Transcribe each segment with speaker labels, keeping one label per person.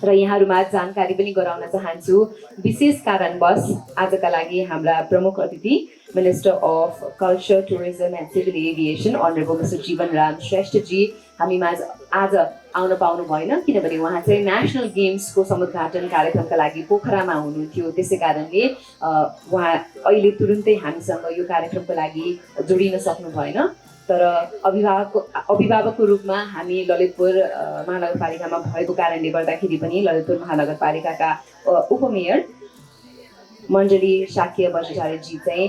Speaker 1: र यहाँहरूमा जानकारी पनि गराउन चाहन्छु। विशेष कारणवश आजका लागि हाम्रा प्रमुख अतिथि minister of culture, tourism and civil aviation honourable mister जीवन राम श्रेष्ठजी हामीमा आज आउन पाउनु भएन, किनभने उहाँ चाहिँ नेसनल गेम्सको समुद्घाटन कार्यक्रमका लागि पोखरामा हुनुहुन्थ्यो। त्यसै कारणले उहाँ अहिले तुरुन्तै हामीसँग यो कार्यक्रमको लागि जोडिन सक्नु भएन। तर अभिभावकको रूपमा हामी ललितपुर महानगरपालिकामा भएको कारणले गर्दाखेरि पनि ललितपुर महानगरपालिकाका उपमेयर मण्डली शाक्य बज्राचार्यजी चाहिँ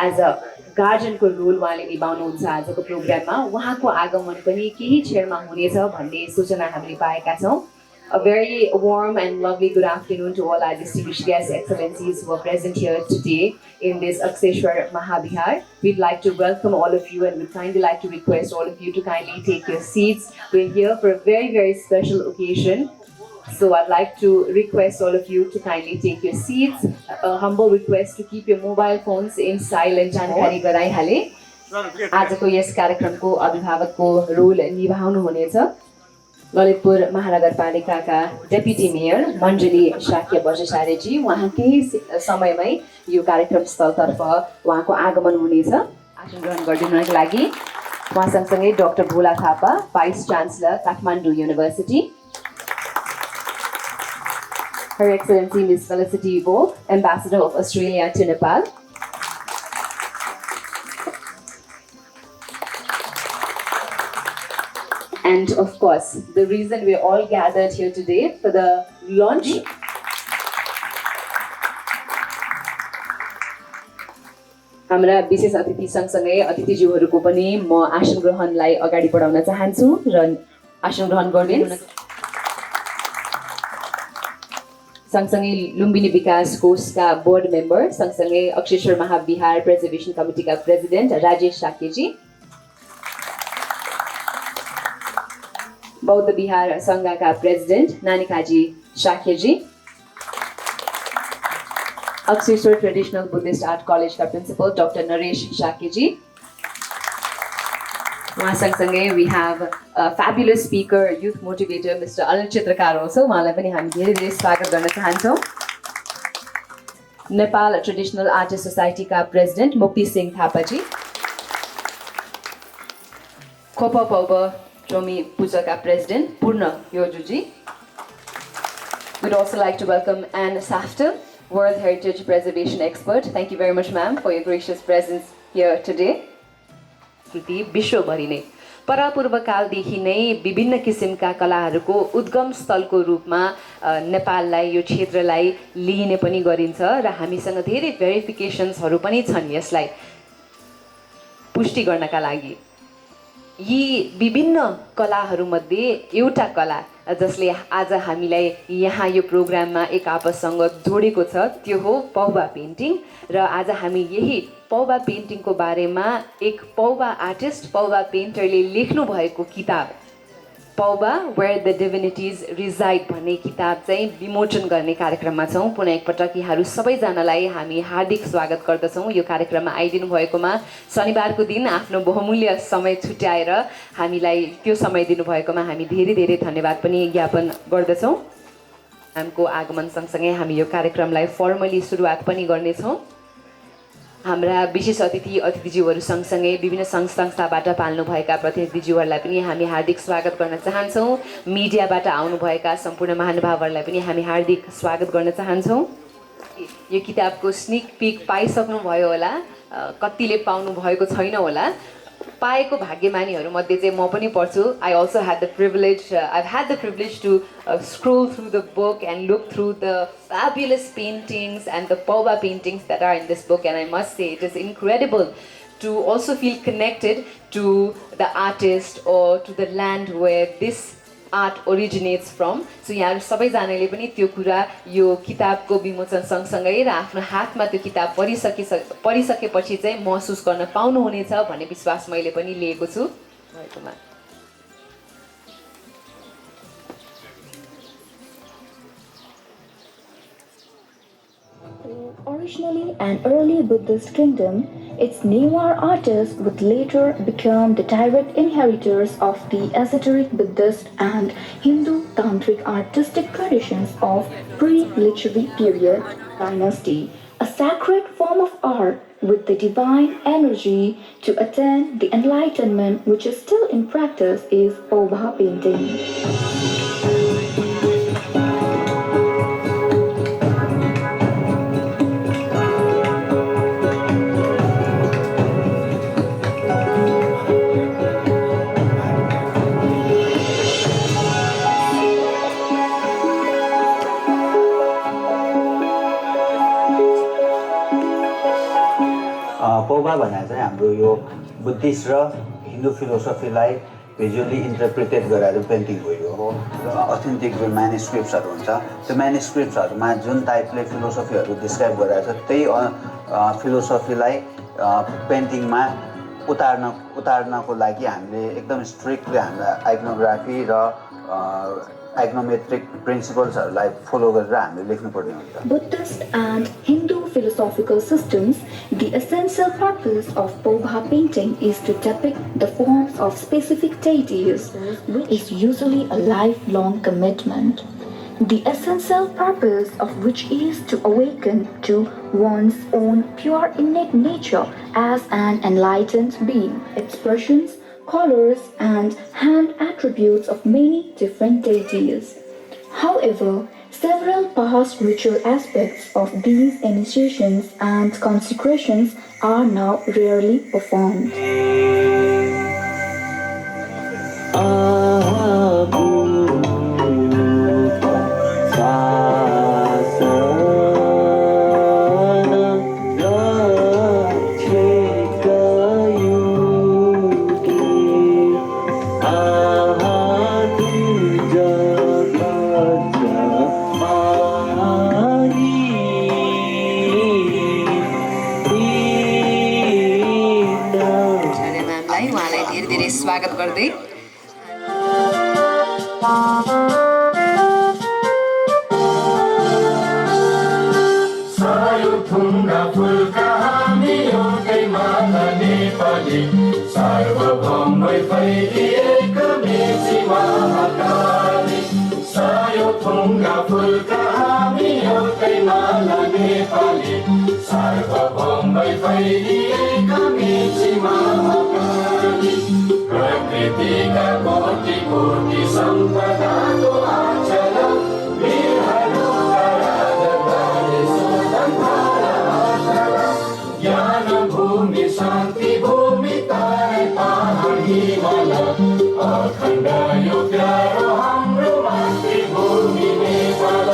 Speaker 1: एज अ गार्जियनको रोल उहाँले निभाउनुहुन्छ आजको प्रोग्राममा। उहाँको आगमन पनि केही क्षणमा हुनेछ भन्ने सूचना हामीले पाएका छौँ। A very warm and lovely good afternoon to all our distinguished guests, excellencies who are present here today in this Akseshwar Mahabihar. We'd like to welcome all of you and we'd kindly like to request all of you to kindly take your seats. We're here for a very, very special occasion. So I'd like to request all of you to kindly take your seats. A humble request to keep your mobile phones in silent. जानकारी गराइहाले आजको यस कार्यक्रमको अभिभावकको role निभाउनु हुनेछ ललितपुर महानगरपालिकाका deputy mayor मण्डली शाक्य बज्राचार्यजी। उहाँ केही समयमै यो कार्यक्रम स्थलतर्फ उहाँको आगमन हुनेछ। आसन ग्रहण गरिदिनुको लागि उहाँ सँगसँगै doctor Bhola Thapa, vice chancellor Kathmandu university, Her Excellency Ms. Felicity Bo, Ambassador of Australia to Nepal, and of course, the reason we're all gathered here today for the launch हाम्रा विशेष अतिथि सँगसँगै अतिथिज्यूहरूको पनि म आसन ग्रहणलाई अगाडि बढाउन चाहन्छु र आसन ग्रहण गर्दिनु। सँगसँगै लुम्बिनी विकास कोषका बोर्ड मेम्बर, सँगसँगै अक्षेश्वर महाविहार प्रिजर्भेसन कमिटीका प्रेसिडेन्ट राजेश शाक्यजी, बौद्ध विहार सङ्घका president Nanikaji Shakyaji, Akseshwar traditional Buddhist art कलेजका प्रिन्सिपल डाक्टर नरेश शाक्यजी, उहाँ सँगसँगै we have fabulous speaker youth motivator mister Anil Chitrakar हो। उहाँलाई पनि हामी धेरै धेरै स्वागत गर्न चाहन्छौँ। नेपाल ट्रेडिसनल आर्टिस्ट सोसाइटीका प्रेसिडेन्ट मुक्ति सिंह थापाजी, खोपा पौबा Tomi Pujaka President Purna Yojuji. We'd also like to welcome Anne Safton, World Heritage Preservation Expert. Thank you very much, ma'am, for your gracious presence here today. विश्वभरि नै परापूर्व कालदेखि नै विभिन्न किसिमका कलाहरूको उद्गम स्थलको रूपमा नेपाललाई यो क्षेत्रलाई लिइने पनि गरिन्छ र हामीसँग धेरै भेरिफिकेसन्सहरू पनि छन् यसलाई पुष्टि गर्नका लागि। यी विभिन्न कलाहरूमध्ये एउटा कला जसले आज हामीलाई यहाँ यो प्रोग्राममा एक आपससँग जोडेको छ त्यो हो पौभा पेन्टिङ। र आज हामी यही पौभा पेन्टिङको बारेमा एक पौभा आर्टिस्ट, पौभा पेन्टरले लेख्नु भएको किताब पौभा वेयर द डिभिनिटिज रिजाइड भन्ने किताब चाहिँ विमोचन गर्ने कार्यक्रममा छौँ। पुनः एकपटक यहाँहरू सबैजनालाई हामी हार्दिक स्वागत गर्दछौँ यो कार्यक्रममा आइदिनु भएकोमा। शनिबारको दिन आफ्नो बहुमूल्य समय छुट्याएर हामीलाई त्यो समय दिनुभएकोमा हामी धेरै धेरै धन्यवाद पनि ज्ञापन गर्दछौँ। हाम्रो आगमन सँगसँगै हामी यो कार्यक्रमलाई फर्मली सुरुवात पनि गर्नेछौँ। हाम्रा विशेष अतिथिज्यूहरू सँगसँगै विभिन्न सङ्घ संस्थाबाट पाल्नुभएका प्रतिनिधिज्यूहरूलाई पनि हामी हार्दिक स्वागत गर्न चाहन्छौँ। मिडियाबाट आउनुभएका सम्पूर्ण महानुभावहरूलाई पनि हामी हार्दिक स्वागत गर्न चाहन्छौँ। यो किताबको स्निक पिक पाइसक्नुभयो होला, कतिले पाउनु भएको छैन होला। पाएको भाग्यमानीहरूमध्ये चाहिँ म पनि पर्छु। I've had the privilege to scroll through the book and look through the fabulous paintings and the Paubha paintings that are in this book, and I must say it is incredible to also feel connected to the artist or to the land where this art originates from. So यहाँ सबैजनाले पनि त्यो कुरा यो किताबको विमोचन सँगसँगै र आफ्नो हातमा त्यो किताब पढिसकेपछि चाहिँ महसुस गर्न पाउनुहुनेछ भन्ने विश्वास मैले पनि लिएको छु।
Speaker 2: Originally an early Buddhist kingdom, Its newer artists would later become the direct inheritors of the esoteric Buddhist and Hindu tantric artistic traditions of pre-literary period dynasty, a sacred form of art with the divine energy to attain the enlightenment which is still in practice is Paubha painting.
Speaker 3: Paubha भनेर चाहिँ हाम्रो यो Buddhist र Hindu फिलोसफीलाई visually इन्टरप्रिटेट गरेर painting हो यो authentic जुन म्यानुस्क्रिप्ट्सहरू हुन्छ त्यो म्यानुस्क्रिप्ट्सहरूमा जुन टाइपले फिलोसफीहरू डिस्क्राइब गरेर छ त्यही फिलोसफीलाई पेन्टिङमा उतार्नको लागि हामीले एकदम स्ट्रिक्टली हाम्रो आइकनोग्राफी र आइकनोमेट्रिक प्रिन्सिपल्सहरूलाई फलो गरेर हामीले लेख्नुपर्ने हुन्छ.
Speaker 2: Buddhist and Hindu philosophical systems, the essential purpose of Paubha painting is to depict the forms of specific deities, which is usually a lifelong commitment. The essential purpose of which is to awaken to one's own pure innate nature as an enlightened being. Expressions, colors, and hand attributes of many different deities. However, several past ritual aspects of these initiations and consecrations are now rarely performed.
Speaker 1: स्वागत गर्दै
Speaker 4: सायुथुङ्गा फुलका हामी एउटै माला नेपाली सार्वभौमै फैलिएका मेची महाकाली सायुथुङ्गा फुलका हामी एउटै माला नेपाली सार्वभौमै फैलिएका मेची महाकाली प्रकृतिका कोटि कोटि सम्पदाको आचल वीरहरूका राजधानी स्वतन्त्र ज्ञान भूमि शान्ति भूमि तारै पहाड हिमाल अखण्ड यो प्यारो हाम्रो मातृभूमि नेपाल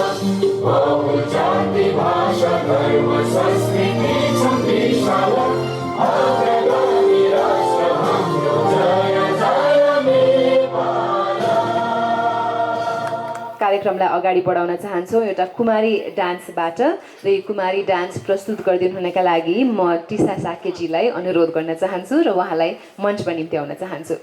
Speaker 4: बहु जाति भाषा धर्म संस्कृति छन् विशाल अग्रगामी राष्ट्र हाम्रो जय जय नेपाल.
Speaker 1: कार्यक्रमलाई अगाडि बढाउन चाहन्छौँ एउटा कुमारी डान्सबाट र यो कुमारी डान्स प्रस्तुत गरिदिनु हुनका लागि म टिसा साकेजीलाई अनुरोध गर्न चाहन्छु र उहाँलाई मञ्चमा निम्ति आउन चाहन्छु.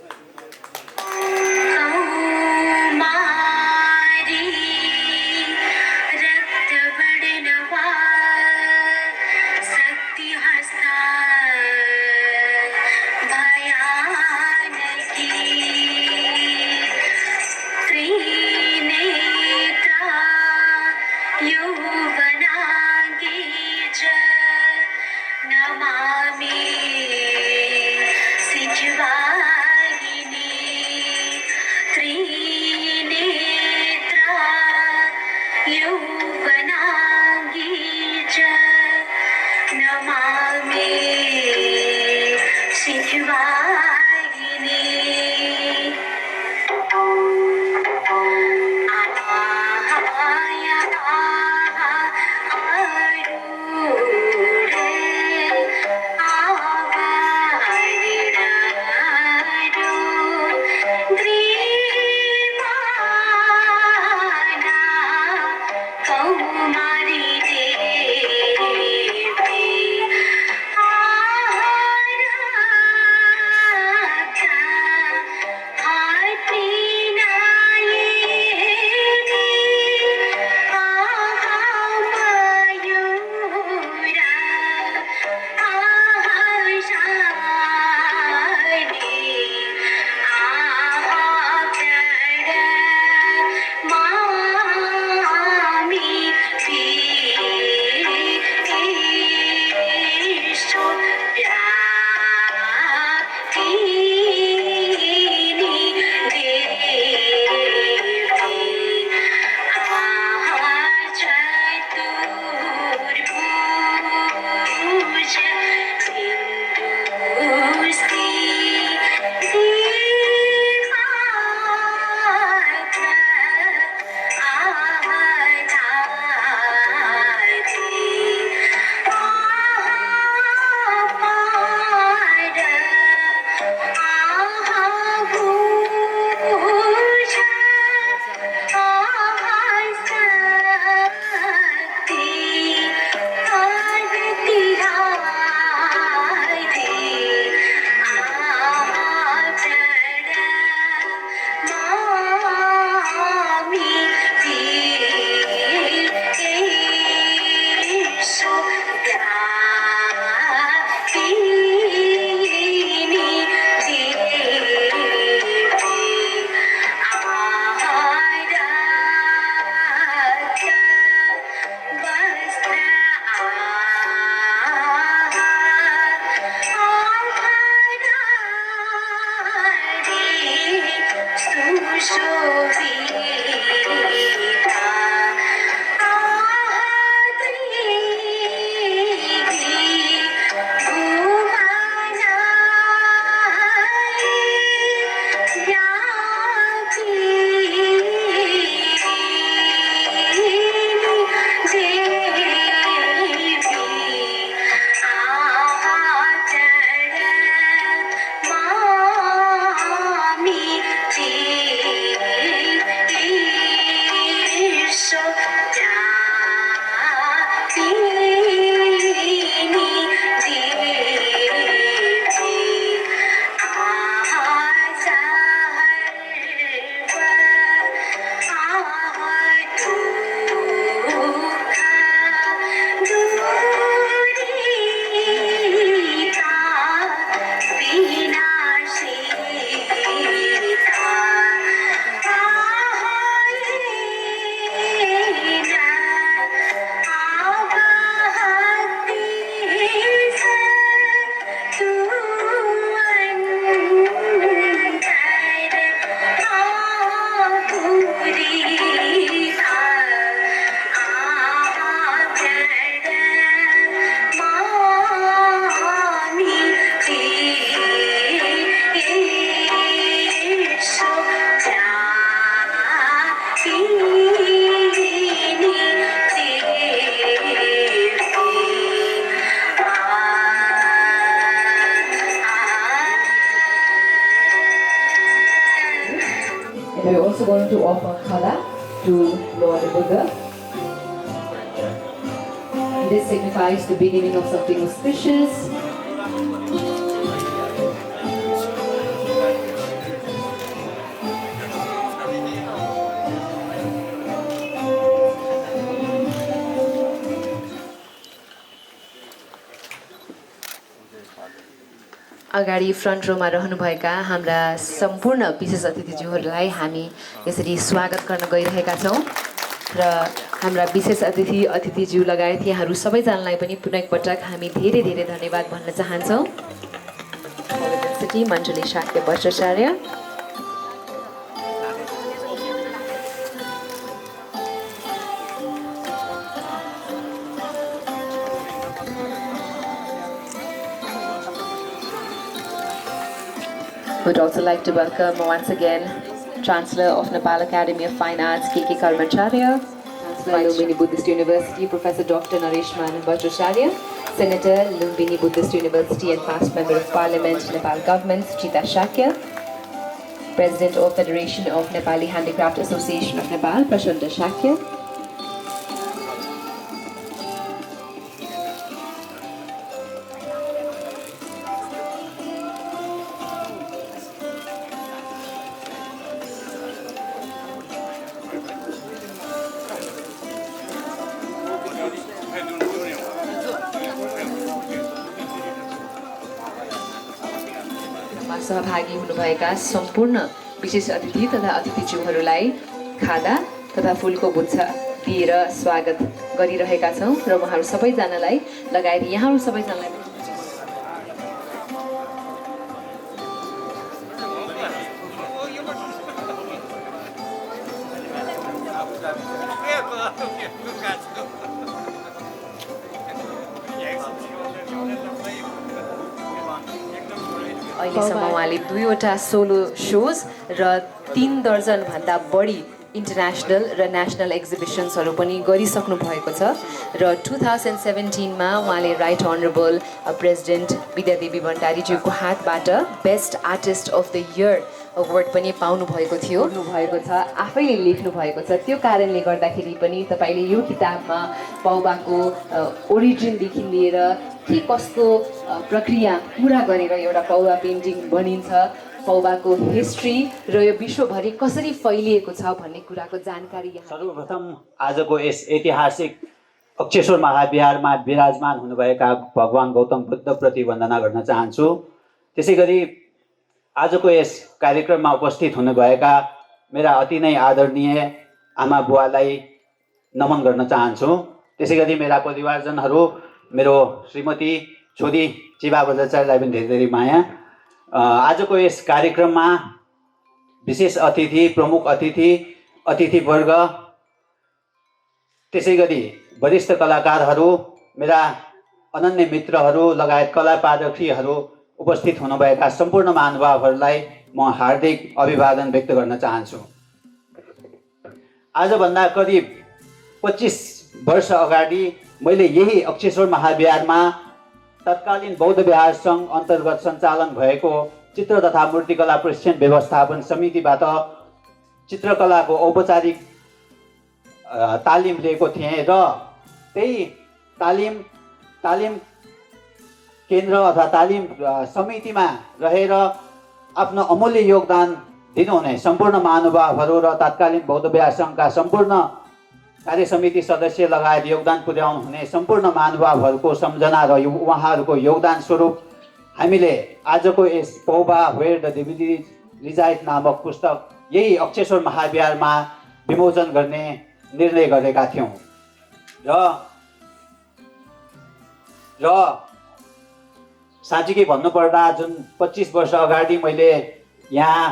Speaker 1: going to offer khala to Lord Buddha. This signifies the beginning of something auspicious. अगाडि फ्रन्ट रोमा रहनुभएका हाम्रा सम्पूर्ण विशेष अतिथिज्यूहरूलाई हामी यसरी स्वागत गर्न गइरहेका छौँ र हाम्रा विशेष अतिथिज्यू लगायत यहाँहरू सबैजनालाई पनि पुनः एकपटक हामी धेरै धेरै धन्यवाद भन्न चाहन्छौँ। मण्डली Shakya Bajracharya, would also like to welcome once again Chancellor of Nepal Academy of Fine Arts, K.K. Karmacharya, Chancellor Lumbini Buddhist University, Professor Dr. Nareshman Bajracharya, Senator, Lumbini Buddhist University and past Member of Parliament, Nepal Government, Chita Shakya, President of Federation of Nepali Handicraft Association of Nepal, Prashanta Shakya, सहभागी हुनुभएका सम्पूर्ण विशेष अतिथि तथा अतिथिज्यूहरूलाई खादा तथा फुलको गुच्छा दिएर स्वागत गरिरहेका छौँ र उहाँहरू सबैजनालाई लगायत यहाँहरू सबैजनालाई अहिलेसम्म उहाँले 2वटा सोलो सोज र 3 दर्जनभन्दा बढी इन्टरनेसनल र नेसनल एक्जिबिसन्सहरू पनि गरिसक्नु भएको छ र 2017मा उहाँले राइट अनरेबल प्रेसिडेन्ट विद्यादेवी भण्डारीज्यूको हातबाट best artist of the year award पनि पाउनु भएको थियो भएको छ, आफैले लेख्नु भएको छ। त्यो कारणले गर्दाखेरि पनि तपाईँले यो किताबमा पौबाको ओरिजिनदेखि लिएर के कस्तो प्रक्रिया पुरा गरेर एउटा पौबा पेन्टिङ बनिन्छ, पौबाको हिस्ट्री र यो विश्वभरि कसरी फैलिएको छ भन्ने कुराको जानकारी यहाँ।
Speaker 3: सर्वप्रथम आजको यस ऐतिहासिक अक्षेश्वर महाविहारमा विराजमान हुनुभएका भगवान गौतम बुद्धप्रति वन्दना गर्न चाहन्छु। त्यसै गरी आजको यस कार्यक्रममा उपस्थित हुनुभएका मेरा अति नै आदरणीय आमा बुवालाई नमन गर्न चाहन्छु। त्यसै गरी मेरा परिवारजनहरू, मेरो श्रीमती, छोरी चिबा बज्राचार्यलाई पनि धेरै धेरै माया। आजको यस कार्यक्रममा विशेष अतिथि, प्रमुख अतिथि, अतिथिवर्ग, त्यसै गरी वरिष्ठ कलाकारहरू, मेरा अनन्य मित्रहरू लगायत कला पारखीहरू उपस्थित हुनुभएका सम्पूर्ण महानुभावहरूलाई म हार्दिक अभिवादन व्यक्त गर्न चाहन्छु। आजभन्दा करिब 25 वर्ष अगाडि मैले यही अक्षेश्वर महाविहारमा तत्कालीन बौद्ध विहार सङ्घ अन्तर्गत सञ्चालन भएको चित्र तथा मूर्तिकला प्रशिक्षण व्यवस्थापन समितिबाट चित्रकलाको औपचारिक तालिम लिएको थिएँ र त्यही तालिम केन्द्र अथवा तालिम समितिमा रहेर आफ्नो अमूल्य योगदान दिनुहुने सम्पूर्ण महानुभावहरू र तत्कालीन बौद्ध विहार सङ्घका सम्पूर्ण कार्य समिति सदस्य लगायत योगदान पुर्याउनु हुने सम्पूर्ण महानुभावहरूको सम्झना र उहाँहरूको योगदान स्वरूप हामीले आजको यस पौबा वेयर द डिभिनिटिज रिजाइड नामक पुस्तक यही अक्षेश्वर महाविहारमा विमोचन गर्ने निर्णय गरेका थियौँ र साँच्चीकै भन्नुपर्दा जुन 25 वर्ष अगाडि मैले यहाँ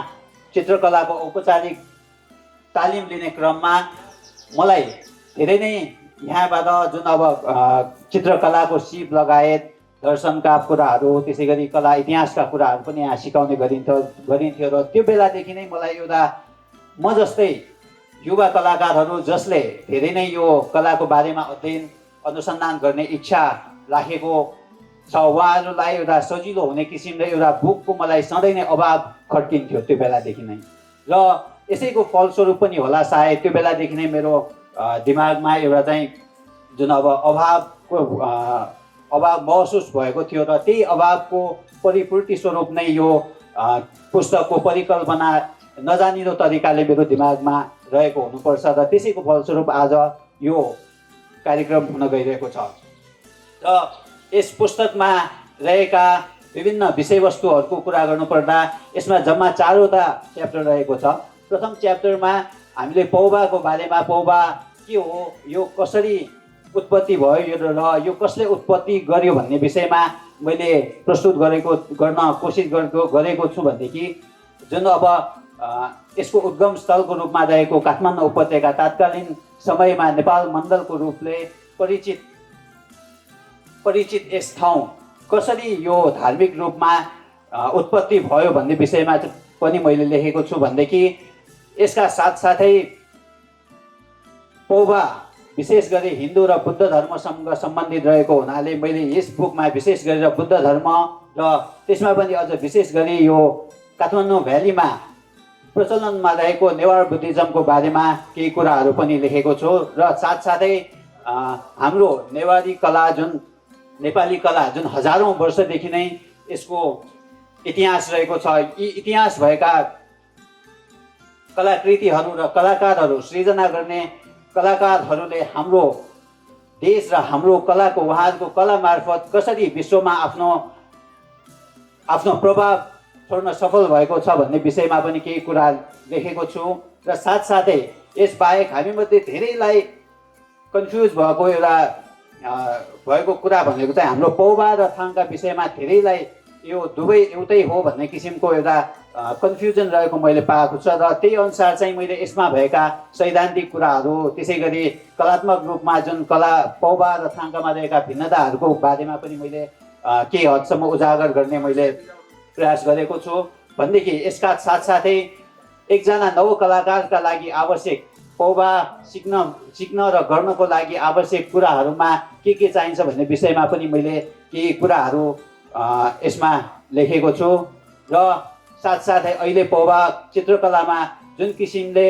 Speaker 3: चित्रकलाको औपचारिक तालिम लिने क्रममा मलाई धेरै नै यहाँबाट जुन अब चित्रकलाको सिप लगायत दर्शनका कुराहरू, त्यसै गरी कला इतिहासका कुराहरू पनि यहाँ सिकाउने गरिन्थ्यो र त्यो बेलादेखि नै मलाई एउटा म जस्तै युवा कलाकारहरू जसले धेरै नै यो कलाको बारेमा अध्ययन अनुसन्धान गर्ने इच्छा राखेको छ, उहाँहरूलाई एउटा सजिलो हुने किसिमले एउटा बुकको मलाई सधैँ नै अभाव खड्किन्थ्यो त्यो बेलादेखि नै। र यसैको फलस्वरूप पनि होला सायद त्यो बेलादेखि नै मेरो दिमागमा एउटा चाहिँ जुन अब अभाव महसुस भएको थियो र त्यही अभावको परिपूर्ति स्वरूप नै यो पुस्तकको परिकल्पना नजानिदो तरिकाले मेरो दिमागमा रहेको हुनुपर्छ र त्यसैको फलस्वरूप आज यो कार्यक्रम हुन गइरहेको छ। र यस पुस्तकमा रहेका विभिन्न विषयवस्तुहरूको कुरा गर्नुपर्दा यसमा जम्मा 4वटा च्याप्टर रहेको छ। प्रथम च्याप्टरमा हामीले पौभाको बारेमा, पौभा के हो, यो कसरी उत्पत्ति भयो र यो कसले उत्पत्ति गर्यो भन्ने विषयमा मैले प्रस्तुत गर्न कोसिस गरेको छु भनेदेखि जुन अब यसको उद्गम स्थलको रूपमा रहेको काठमाडौँ उपत्यका तत्कालीन समयमा नेपाल मण्डलको रूपले परिचित यस ठाउँ कसरी यो धार्मिक रूपमा उत्पत्ति भयो भन्ने विषयमा पनि मैले लेखेको छु भनेदेखि यसका साथसाथै पौभा विशेष गरी हिन्दू र बुद्ध धर्मसँग सम्बन्धित रहेको हुनाले मैले यस बुकमा विशेष गरेर बुद्ध धर्म र त्यसमा पनि अझ विशेष गरी यो काठमाडौँ भ्यालीमा प्रचलनमा रहेको नेवार बुद्धिज्मको बारेमा केही कुराहरू पनि लेखेको छु र साथसाथै हाम्रो नेवारी कला जुन नेपाली कला जुन हजारौँ वर्षदेखि नै यसको इतिहास रहेको छ, यी इतिहास भएका कलाकृतिहरू र कलाकारहरू सृजना गर्ने कलाकारहरूले हाम्रो देश र हाम्रो कलाको उहाँहरूको कला मार्फत कसरी विश्वमा आफ्नो प्रभाव छोड्न सफल भएको छ भन्ने विषयमा पनि केही कुरा लेखेको छु र साथसाथै यसबाहेक हामीमध्ये धेरैलाई कन्फ्युज भएको कुरा भनेको चाहिँ हाम्रो पौभा र थाङका विषयमा धेरैलाई यो दुवै एउटै हो भन्ने किसिमको एउटा कन्फ्युजन रहेको मैले पाएको छु र त्यही अनुसार चाहिँ मैले यसमा भएका सैद्धान्तिक कुराहरू त्यसै गरी कलात्मक रूपमा जुन कला पौभा र थाङकामा रहेका भिन्नताहरूको बारेमा पनि मैले केही हदसम्म उजागर गर्ने मैले प्रयास गरेको छु भनेदेखि यसका साथसाथै एकजना नव कलाकारका लागि आवश्यक पौभा सिक्न र गर्नको लागि आवश्यक कुराहरूमा के चाहिन्छ भन्ने विषयमा पनि मैले केही कुराहरू यसमा लेखेको छु र साथसाथै अहिले पौभा चित्रकलामा जुन किसिमले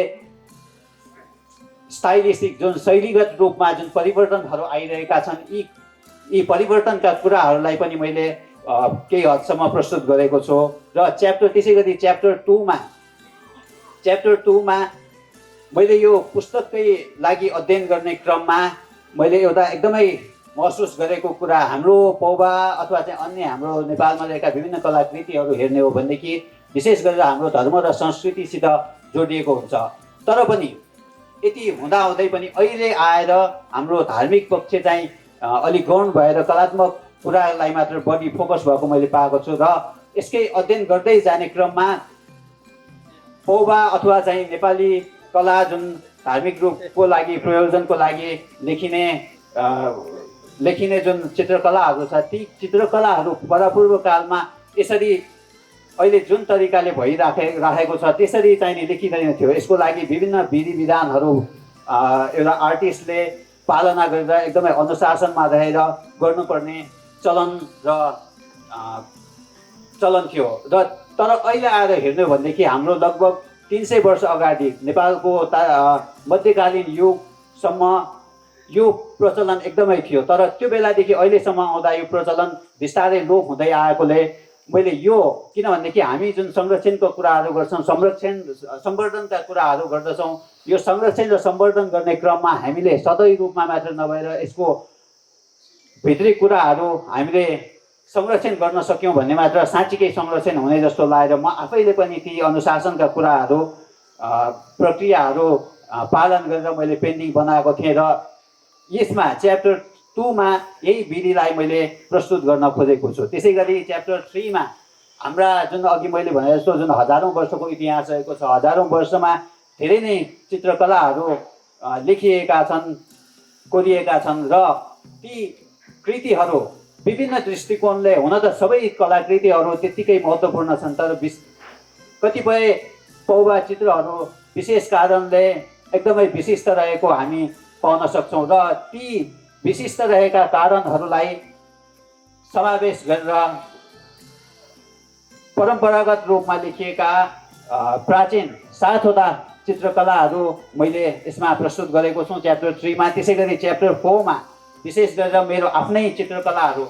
Speaker 3: स्टाइलिस्टिक जुन शैलीगत रूपमा जुन परिवर्तनहरू आइरहेका छन् यी परिवर्तनका कुराहरूलाई पनि मैले केही हदसम्म प्रस्तुत गरेको छु र त्यसै गरी च्याप्टर 2मा मैले यो पुस्तककै लागि अध्ययन गर्ने क्रममा मैले एउटा एकदमै महसुस गरेको कुरा हाम्रो पौभा अथवा चाहिँ अन्य हाम्रो नेपालमा रहेका विभिन्न कलाकृतिहरू हेर्ने हो भनेदेखि विशेष गरेर हाम्रो धर्म र संस्कृतिसित जोडिएको हुन्छ। तर पनि यति हुँदाहुँदै पनि अहिले आएर हाम्रो धार्मिक पक्ष चाहिँ अलिक गौण भएर कलात्मक कुरालाई मात्र बढी फोकस भएको मैले पाएको छु र यसकै अध्ययन गर्दै जाने क्रममा पौभा अथवा चाहिँ नेपाली कला जुन धार्मिक रूपको लागि प्रयोजनको लागि लेखिने जुन चित्रकलाहरू छ ती चित्रकलाहरू परापूर्व कालमा यसरी अहिले जुन तरिकाले भइराखेको छ त्यसरी चाहिँ लेखिँदैन थियो। यसको लागि विभिन्न विधि विधानहरू एउटा आर्टिस्टले पालना गरेर एकदमै अनुशासनमा रहेर गर्नुपर्ने चलन थियो र तर अहिले आएर हेर्नु भनेदेखि हाम्रो लगभग 300 वर्ष अगाडि नेपालको मध्यकालीन युगसम्म यो प्रचलन एकदमै थियो तर त्यो बेलादेखि अहिलेसम्म आउँदा यो प्रचलन बिस्तारै लोप हुँदै आएकोले मैले यो किनभनेदेखि हामी जुन संरक्षणको कुराहरू गर्छौँ संवर्धनका कुराहरू गर्दछौँ यो संरक्षण र संवर्धन गर्ने क्रममा हामीले सधैँ रूपमा मात्र नभएर यसको भित्री कुराहरू हामीले संरक्षण गर्न सक्यौँ भन्ने मात्र साँच्चीकै संरक्षण हुने जस्तो लागेर म आफैले पनि ती अनुशासनका कुराहरू प्रक्रियाहरू पालन गरेर मैले पेन्टिङ बनाएको थिएँ र यसमा च्याप्टर 2मा यही विधिलाई मैले प्रस्तुत गर्न खोजेको छु। त्यसै गरी च्याप्टर 3मा हाम्रा जुन अघि मैले भने जस्तो जुन हजारौँ वर्षको इतिहास रहेको छ हजारौँ वर्षमा धेरै नै चित्रकलाहरू लेखिएका छन् कोरिएका छन् र ती कृतिहरू विभिन्न दृष्टिकोणले हुन त सबै कलाकृतिहरू त्यत्तिकै महत्त्वपूर्ण छन् तर कतिपय पौभा चित्रहरू विशेष कारणले एकदमै विशिष्ट रहेको हामी पाउन सक्छौँ र ती विशिष्ट रहेका कारणहरूलाई समावेश गरेर परम्परागत रूपमा लेखिएका प्राचीन 7वटा चित्रकलाहरू मैले यसमा प्रस्तुत गरेको छु च्याप्टर 3 मा। त्यसै गरी च्याप्टर 4 मा विशेष गरेर मेरो आफ्नै चित्रकलाहरू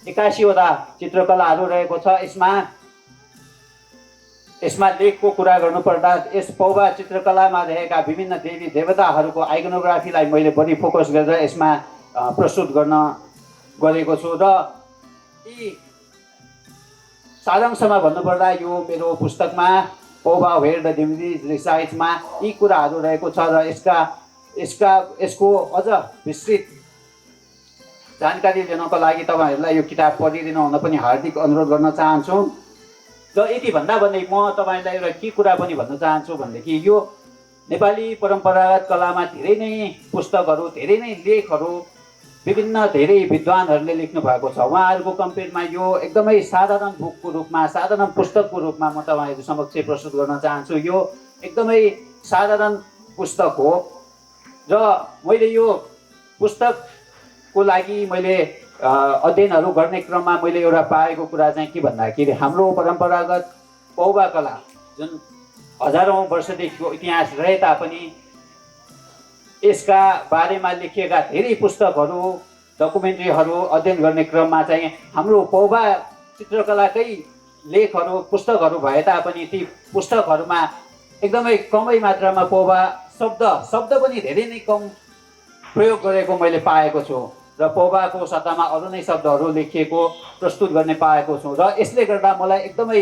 Speaker 3: 81 वटा चित्रकलाहरू रहेको छ। यसमा लेखको कुरा गर्नुपर्दा यस पौभा चित्रकलामा रहेका विभिन्न देवी देवताहरूको आइकोनोग्राफीलाई मैले बढी फोकस गरेर यसमा प्रस्तुत गरेको छु। र यी सारांशमा भन्नुपर्दा यो मेरो पुस्तकमा पौभा वेयर द डिभिनिटिज रिसाइड्समा यी कुराहरू रहेको छ र यसको अझ विस्तृत जानकारी लिनको लागि तपाईहरुलाई यो किताब पढिदिनु हुन पनि हार्दिक अनुरोध गर्न चाहन्छु। र यति भन्दा भन्दै म तपाईहरुलाई एउटा के कुरा पनि भन्न चाहन्छु भनेदेखि यो नेपाली परम्परागत कलामा धेरै नै पुस्तकहरू धेरै नै लेखहरू विभिन्न धेरै विद्वानहरूले लेख्नु भएको छ। उहाँहरूको कम्पेयरमा यो एकदमै साधारण बुकको रूपमा साधारण पुस्तकको रूपमा म तपाईहरु समक्ष प्रस्तुत गर्न चाहन्छु। यो एकदमै साधारण पुस्तक हो र मैले यो पुस्तकको लागि मैले अध्ययनहरू गर्ने क्रममा मैले एउटा पाएको कुरा चाहिँ के भन्दाखेरि हाम्रो परम्परागत पौभा कला जुन हजारौं वर्षदेखिको इतिहास रहे तापनि यसका बारेमा लेखिएका धेरै पुस्तकहरू डकुमेन्ट्रीहरू अध्ययन गर्ने क्रममा चाहिँ हाम्रो पौभा चित्रकलाकै लेखहरू पुस्तकहरू भए तापनि ती पुस्तकहरूमा एकदमै कमै मात्रामा पौभा शब्द पनि धेरै नै कम प्रयोग गरेको मैले पाएको छु र पौभाको सट्टामा अरू नै शब्दहरू लेखिएको प्रस्तुत गर्ने पाएको छु। र यसले गर्दा मलाई एकदमै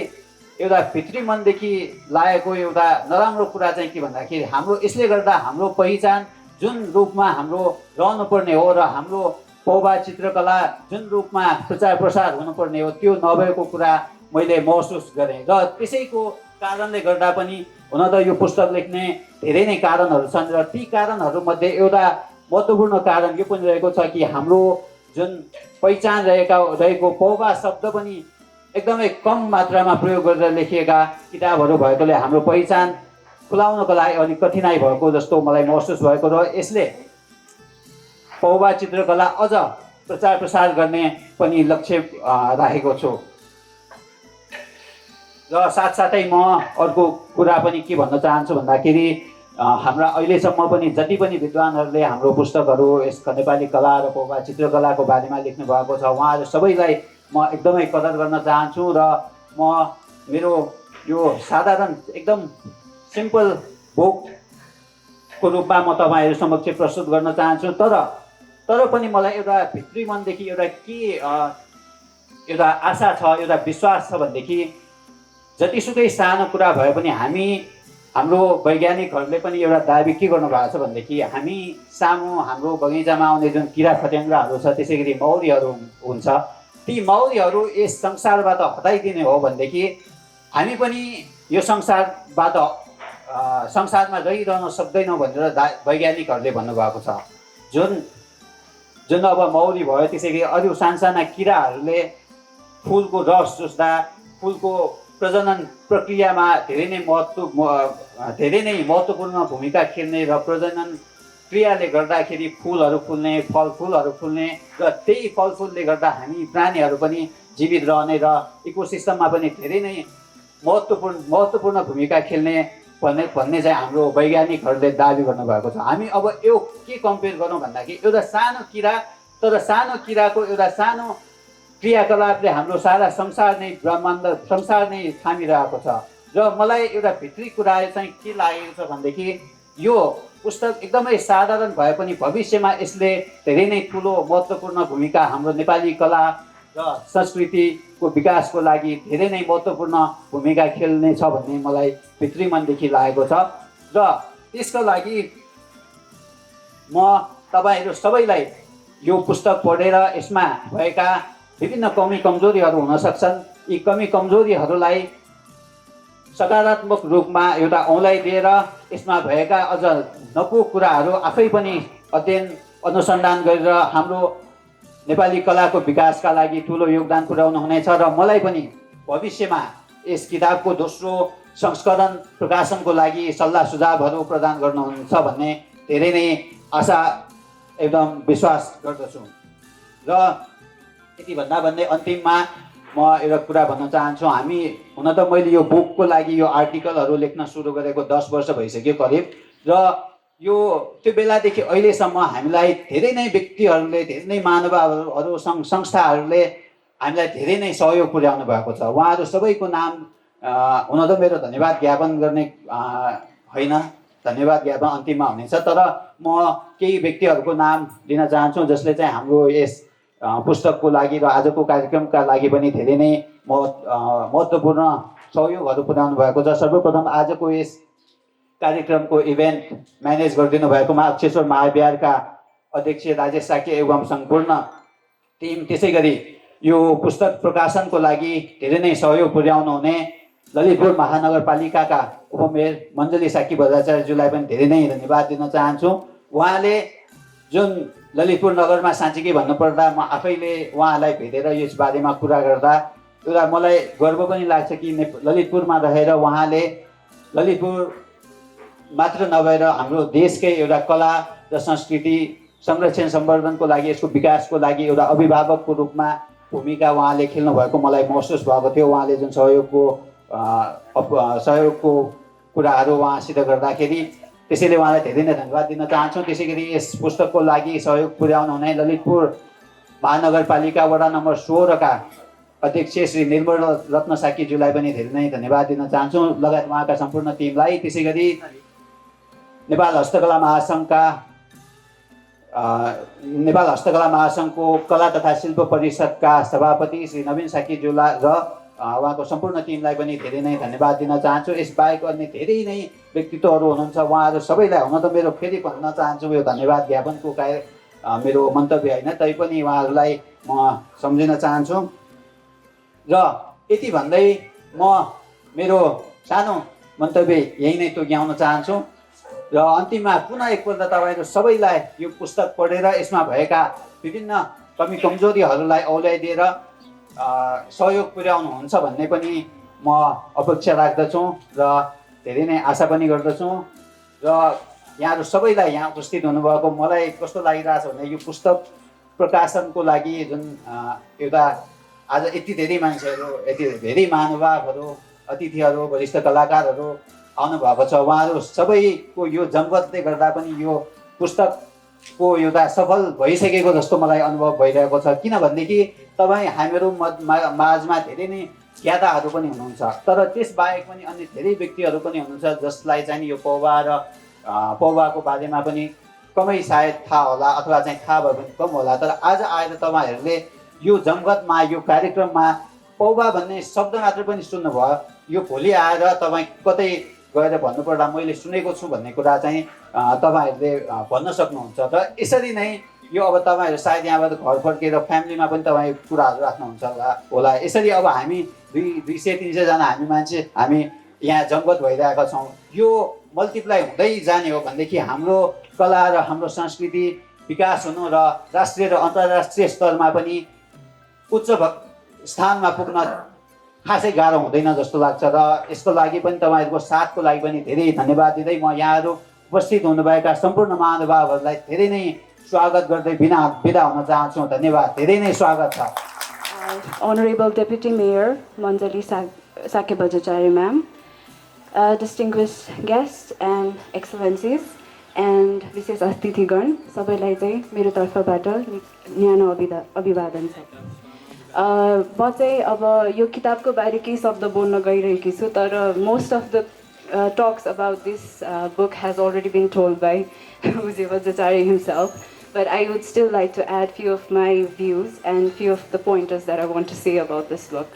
Speaker 3: एउटा भित्री मनदेखि लागेको एउटा नराम्रो कुरा चाहिँ के भन्दाखेरि यसले गर्दा हाम्रो पहिचान जुन रूपमा हाम्रो रहनुपर्ने हो र हाम्रो पौभा चित्रकला जुन रूपमा प्रचार प्रसार हुनुपर्ने हो त्यो नभएको कुरा मैले महसुस गरेँ। र त्यसैको कारणले गर्दा पनि हुन त यो पुस्तक लेख्ने धेरै नै कारणहरू छन् र ती कारणहरूमध्ये एउटा महत्त्वपूर्ण कारण यो पनि रहेको छ कि हाम्रो जुन पहिचान रहेको पौभा शब्द पनि एकदमै कम मात्रामा प्रयोग गरेर लेखिएका किताबहरू भएकोले हाम्रो पहिचान खुलाउनको लागि अलिक कठिनाइ भएको जस्तो मलाई महसुस भएको र यसले पौभा चित्रकला अझ प्रचार प्रसार गर्ने पनि लक्ष्य राखेको छु। र साथसाथै म अर्को कुरा पनि के भन्न चाहन्छु भन्दाखेरि हाम्रा अहिलेसम्म पनि जति पनि विद्वानहरूले हाम्रो पुस्तकहरू यसका नेपाली कला र पौभा चित्रकलाको बारेमा लेख्नु भएको छ उहाँहरू सबैलाई म एकदमै कदर गर्न चाहन्छु र म मेरो यो साधारण एकदम सिम्पल बुकको रूपमा म तपाईहरु समक्ष प्रस्तुत गर्न चाहन्छु। तर पनि मलाई एउटा भित्री मनदेखि एउटा आशा छ एउटा विश्वास छ भनेदेखि जतिसुकै सानो कुरा भए पनि हाम्रो वैज्ञानिकहरूले पनि एउटा दाबी के गर्नु भएको छ भनेदेखि हामी सानो हाम्रो बगैँचामा आउने जुन किरा फट्याङ्ग्राहरू छ त्यसै गरी मौरीहरू हुन्छ ती मौरीहरू यस संसारबाट हटाइदिने हो भनेदेखि हामी पनि यो संसारमा रहिरहन सक्दैनौँ भनेर वैज्ञानिकहरूले भन्नुभएको छ। जुन अब मौरी भयो त्यसै गरी अरू साना किराहरूले फुलको रस चुस्दा फुलको प्रजनन प्रक्रियामा धेरै नै महत्त्वपूर्ण भूमिका खेल्ने र प्रजनन क्रियाले गर्दाखेरि फुलहरू फुल्ने फलफुलहरू फुल्ने र त्यही फलफुलले गर्दा हामी प्राणीहरू पनि जीवित रहने र इकोसिस्टममा पनि धेरै नै महत्त्वपूर्ण भूमिका खेल्ने भन्ने चाहिँ हाम्रो वैज्ञानिकहरूले दाबी गर्नुभएको छ। हामी अब यो के कम्पेयर गरौँ भन्दाखेरि एउटा सानो किरा तर सानो किराको एउटा सानो क्रियाकलापले हाम्रो सारा संसार नै ब्रह्माण्ड संसार नै थामिरहेको छ। र मलाई एउटा भित्री कुरा चाहिँ के लागेको छ भनेदेखि यो पुस्तक एकदमै साधारण भए पनि भविष्यमा यसले धेरै नै ठुलो महत्त्वपूर्ण भूमिका हाम्रो नेपाली कला र संस्कृतिको विकासको लागि धेरै नै महत्त्वपूर्ण भूमिका खेल्ने छ भन्ने मलाई भित्री मनदेखि लागेको छ। र त्यसको लागि म तपाईहरु सबैलाई यो पुस्तक पढेर यसमा भएका विभिन्न कमी कमजोरीहरू हुन सक्छन् यी कमी कमजोरीहरूलाई सकारात्मक रूपमा एउटा औँलाई दिएर यसमा भएका अझ नपुग कुराहरू आफै पनि अध्ययन अनुसन्धान गरेर हाम्रो नेपाली कलाको विकासका लागि ठुलो योगदान पुर्याउनु हुनेछ। र मलाई पनि भविष्यमा यस किताबको दोस्रो संस्करण प्रकाशनको लागि सल्लाह सुझावहरू प्रदान गर्नुहुन्छ भन्ने धेरै नै आशा एकदम विश्वास गर्दछु। र यति भन्दा भन्दै अन्तिममा म एउटा कुरा भन्न चाहन्छु। हामी हुन त मैले यो बुकको लागि यो आर्टिकलहरू लेख्न सुरु गरेको 10 वर्ष भइसक्यो करिब, र यो त्यो बेलादेखि अहिलेसम्म हामीलाई धेरै नै व्यक्तिहरूले, धेरै नै महानुभावहरू, संस्थाहरूले हामीलाई धेरै नै सहयोग पुर्याउनु भएको छ। उहाँहरू सबैको नाम हुन त मेरो धन्यवाद ज्ञापन गर्ने होइन, धन्यवाद ज्ञापन अन्तिममा हुनेछ, तर म केही व्यक्तिहरूको नाम लिन चाहन्छु जसले चाहिँ हाम्रो यस पुस्तकको लागि र आजको कार्यक्रमका लागि पनि धेरै नै महत्त्वपूर्ण सहयोगहरू पुर्याउनु भएको छ। सर्वप्रथम आजको यस कार्यक्रमको इभेन्ट म्यानेज गरिदिनु भएकोमा अक्षेश्वर महाविहारका अध्यक्ष राजेश साके एवं सम्पूर्ण टिम, त्यसै गरी यो पुस्तक प्रकाशनको लागि धेरै नै सहयोग पुर्याउनु हुने ललितपुर महानगरपालिकाका उपमेयर मञ्जली साकी बज्राचार्यज्यूलाई पनि धेरै नै धन्यवाद दिन चाहन्छु। उहाँले जुन ललितपुर नगरमा साँच्चीकै भन्नुपर्दा म आफैले उहाँलाई भेटेर यस बारेमा कुरा गर्दा एउटा मलाई गर्व पनि लाग्छ कि ललितपुरमा रहेर उहाँले ललितपुर मात्र नभएर हाम्रो देशकै एउटा कला र संस्कृति संरक्षण सम्वर्धनको लागि, यसको विकासको लागि एउटा अभिभावकको रूपमा भूमिका उहाँले खेल्नु भएको मलाई महसुस भएको थियो। उहाँले जुन सहयोगको कुराहरू उहाँसित गर्दाखेरि, त्यसैले उहाँलाई धेरै नै धन्यवाद दिन चाहन्छु। त्यसै गरी यस पुस्तकको लागि सहयोग पुर्याउनु हुने ललितपुर महानगरपालिका वडा नम्बर 16 का अध्यक्ष श्री निर्मल रत्न साकीज्यूलाई पनि धेरै नै धन्यवाद दिन चाहन्छु, लगायत उहाँका सम्पूर्ण टिमलाई। त्यसै गरी नेपाल हस्तकला महासङ्घको कला तथा शिल्प परिषदका सभापति श्री नवीन साकीज्यूलाई र उहाँको सम्पूर्ण टिमलाई पनि धेरै नै धन्यवाद दिन चाहन्छु। यसबाहेक अन्य धेरै नै व्यक्तित्वहरू हुनुहुन्छ, उहाँहरू सबैलाई हुन त मेरो फेरि भन्न चाहन्छु, यो धन्यवाद ज्ञापनको मेरो मन्तव्य होइन, तैपनि उहाँहरूलाई म सम्झिन चाहन्छु। र यति भन्दै म मेरो सानो मन्तव्य यही नै टोक्याउन चाहन्छु र अन्तिममा पुनः एकपल्ट तपाईँहरू सबैलाई यो पुस्तक पढेर यसमा भएका विभिन्न कमी कमजोरीहरूलाई औल्याइदिएर सहयोग पुर्याउनुहुन्छ भन्ने पनि म अपेक्षा राख्दछु र धेरै नै आशा पनि गर्दछु। र यहाँहरू सबैलाई यहाँ उपस्थित हुनुभएको मलाई कस्तो लागिरहेछ भने यो पुस्तक प्रकाशनको लागि जुन एउटा आज यति धेरै मान्छेहरू, यति धेरै महानुभावहरू, अतिथिहरू, वरिष्ठ कलाकारहरू आउनुभएको छ, उहाँहरू सबैको यो जमघटले गर्दा पनि यो पुस्तकको एउटा सफल भइसकेको जस्तो मलाई अनुभव भइरहेको छ। किनभनेदेखि तपाईँ हामीहरू माझमा धेरै नै ज्ञाताहरू पनि हुनुहुन्छ, तर त्यसबाहेक पनि अन्य धेरै व्यक्तिहरू पनि हुनुहुन्छ जसलाई चाहिँ यो पौभाको बारेमा पनि कमै सायद थाहा होला अथवा चाहिँ थाहा भयो भने कम होला। तर आज आएर तपाईँहरूले यो जमघटमा, यो कार्यक्रममा पौभा भन्ने शब्द मात्र पनि सुन्नुभयो, यो भोलि आएर तपाईँ कतै गएर भन्नुपर्दा मैले सुनेको छु भन्ने कुरा चाहिँ तपाईँहरूले भन्न सक्नुहुन्छ। र यसरी नै यो अब तपाईँहरू सायद यहाँबाट घर फर्केर फ्यामिलीमा पनि तपाईँ कुराहरू राख्नुहुन्छ होला। यसरी अब हामी 200-300 जना हामी यहाँ जमघट भइरहेका छौँ। यो मल्टिप्लाई हुँदै जाने हो भनेदेखि हाम्रो कला र हाम्रो संस्कृति विकास हुनु र राष्ट्रिय र अन्तर्राष्ट्रिय स्तरमा पनि उच्च स्थानमा पुग्न खासै गाह्रो हुँदैन जस्तो लाग्छ। र यसको लागि पनि तपाईँहरूको साथको लागि पनि धेरै धन्यवाद दिँदै म यहाँहरू उपस्थित हुनुभएका सम्पूर्ण महानुभावहरूलाई धेरै नै स्वागत गर्दै बिदा हुन चाहन्छु। धन्यवाद, धेरै नै स्वागत छ।
Speaker 5: Honorable Deputy Mayor Manjali Sake Bajracharya ma'am, distinguished guests and excellencies, and विशेष अतिथिगण सबैलाई चाहिँ मेरो तर्फबाट न्यानो अभिवादन छ। म चाहिँ अब यो किताबको बारे केही शब्द बोल्न गइरहेकी छु, तर most of the talks about this book has already been told by Ujay Bajracharya himself, but I would still like to add few of my views and few of the pointers that I want to say about this book.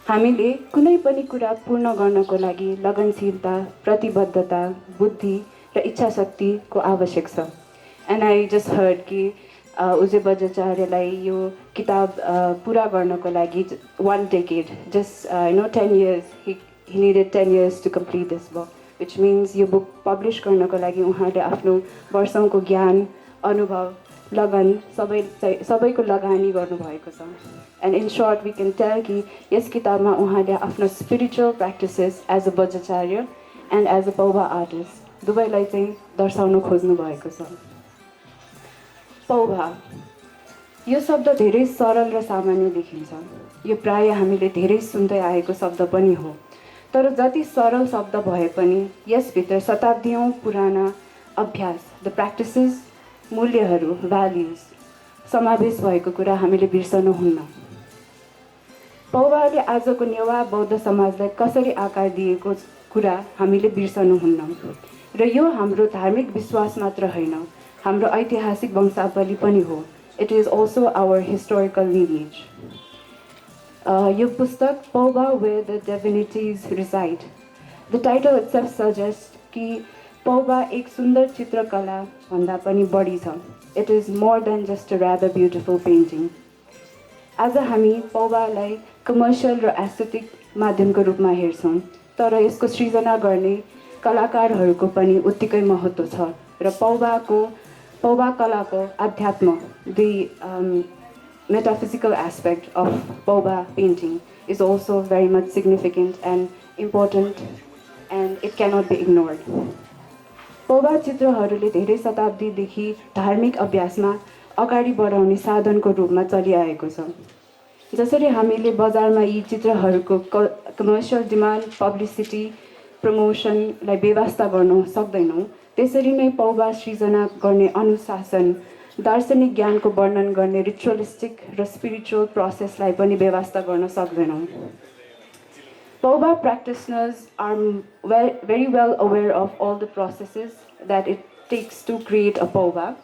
Speaker 5: हामीले कुनै पनि कुरा पूर्ण गर्नको लागि लगनशीलता, प्रतिबद्धता, बुद्धि र इच्छा शक्तिको आवश्यक छ। And I just heard कि उजय बज्राचार्यलाई यो किताब पुरा गर्नको लागि 1 decade, just 10 years, he needed 10 years to complete this book, which means यो बुक पब्लिश गर्नको लागि उहाँले आफ्नो वर्षौंको ज्ञान, अनुभव, लगन सबैको लगानी गर्नुभएको छ। And in short, we can tell कि यस किताबमा उहाँले आफ्नो spiritual practices as a Bajracharya and as a Paubha artist दुवैलाई चाहिँ दर्शाउन खोज्नु भएको छ। Paubha. यो शब्द धेरै सरल र सामान्य देखिन्छ। यो प्राय हामीले धेरै सुन्दै आएको शब्द पनि हो। तर जति सरल शब्द भए पनि यसभित्र शताब्दीौँ पुराना अभ्यास, द प्र्याक्टिसेस, मूल्यहरू, भ्याल्युज समावेश भएको कुरा हामीले बिर्सनुहुन्न। पौभाले आजको नेवा बौद्ध समाजलाई कसरी आकार दिएको कुरा हामीले बिर्सनुहुन्न। र यो हाम्रो धार्मिक विश्वास मात्र होइन, हाम्रो ऐतिहासिक वंशावली पनि हो। It is also our historical lineage. यो पुस्तक Paubha where the divinities reside. The title itself suggests कि Paubha एक सुन्दर चित्रकला भन्दा पनि बढी छ। It is more than just a rather beautiful painting. आज हामी पौभालाई कमर्सियल र एस्थेटिक माध्यमको रूपमा हेर्छौँ, तर यसको सृजना गर्ने कलाकारहरूको पनि उत्तिकै महत्त्व छ। र पौभा कलाको अध्यात्म, the metaphysical aspect of Paubha painting is also very much significant and important, and it cannot be ignored. Paubha चित्रहरूले धेरै शताब्दीदेखि धार्मिक अभ्यासमा अगाडि बढाउने साधनको रूपमा चलिआएको छ। जसरी हामीले बजारमा यी चित्रहरूको कमर्सियल डिमान्ड, पब्लिसिटी, प्रमोसनलाई बेवास्ता गर्न सक्दैनौँ, त्यसरी नै पौभा सृजना गर्ने अनुशासन, दार्शनिक ज्ञानको वर्णन गर्ने रिचुअलिस्टिक र स्पिरिचुअल प्रोसेसलाई पनि बेवास्ता गर्न सक्दैनौँ। Paubha practitioners are very well aware of all the processes that it takes to create a Paubha,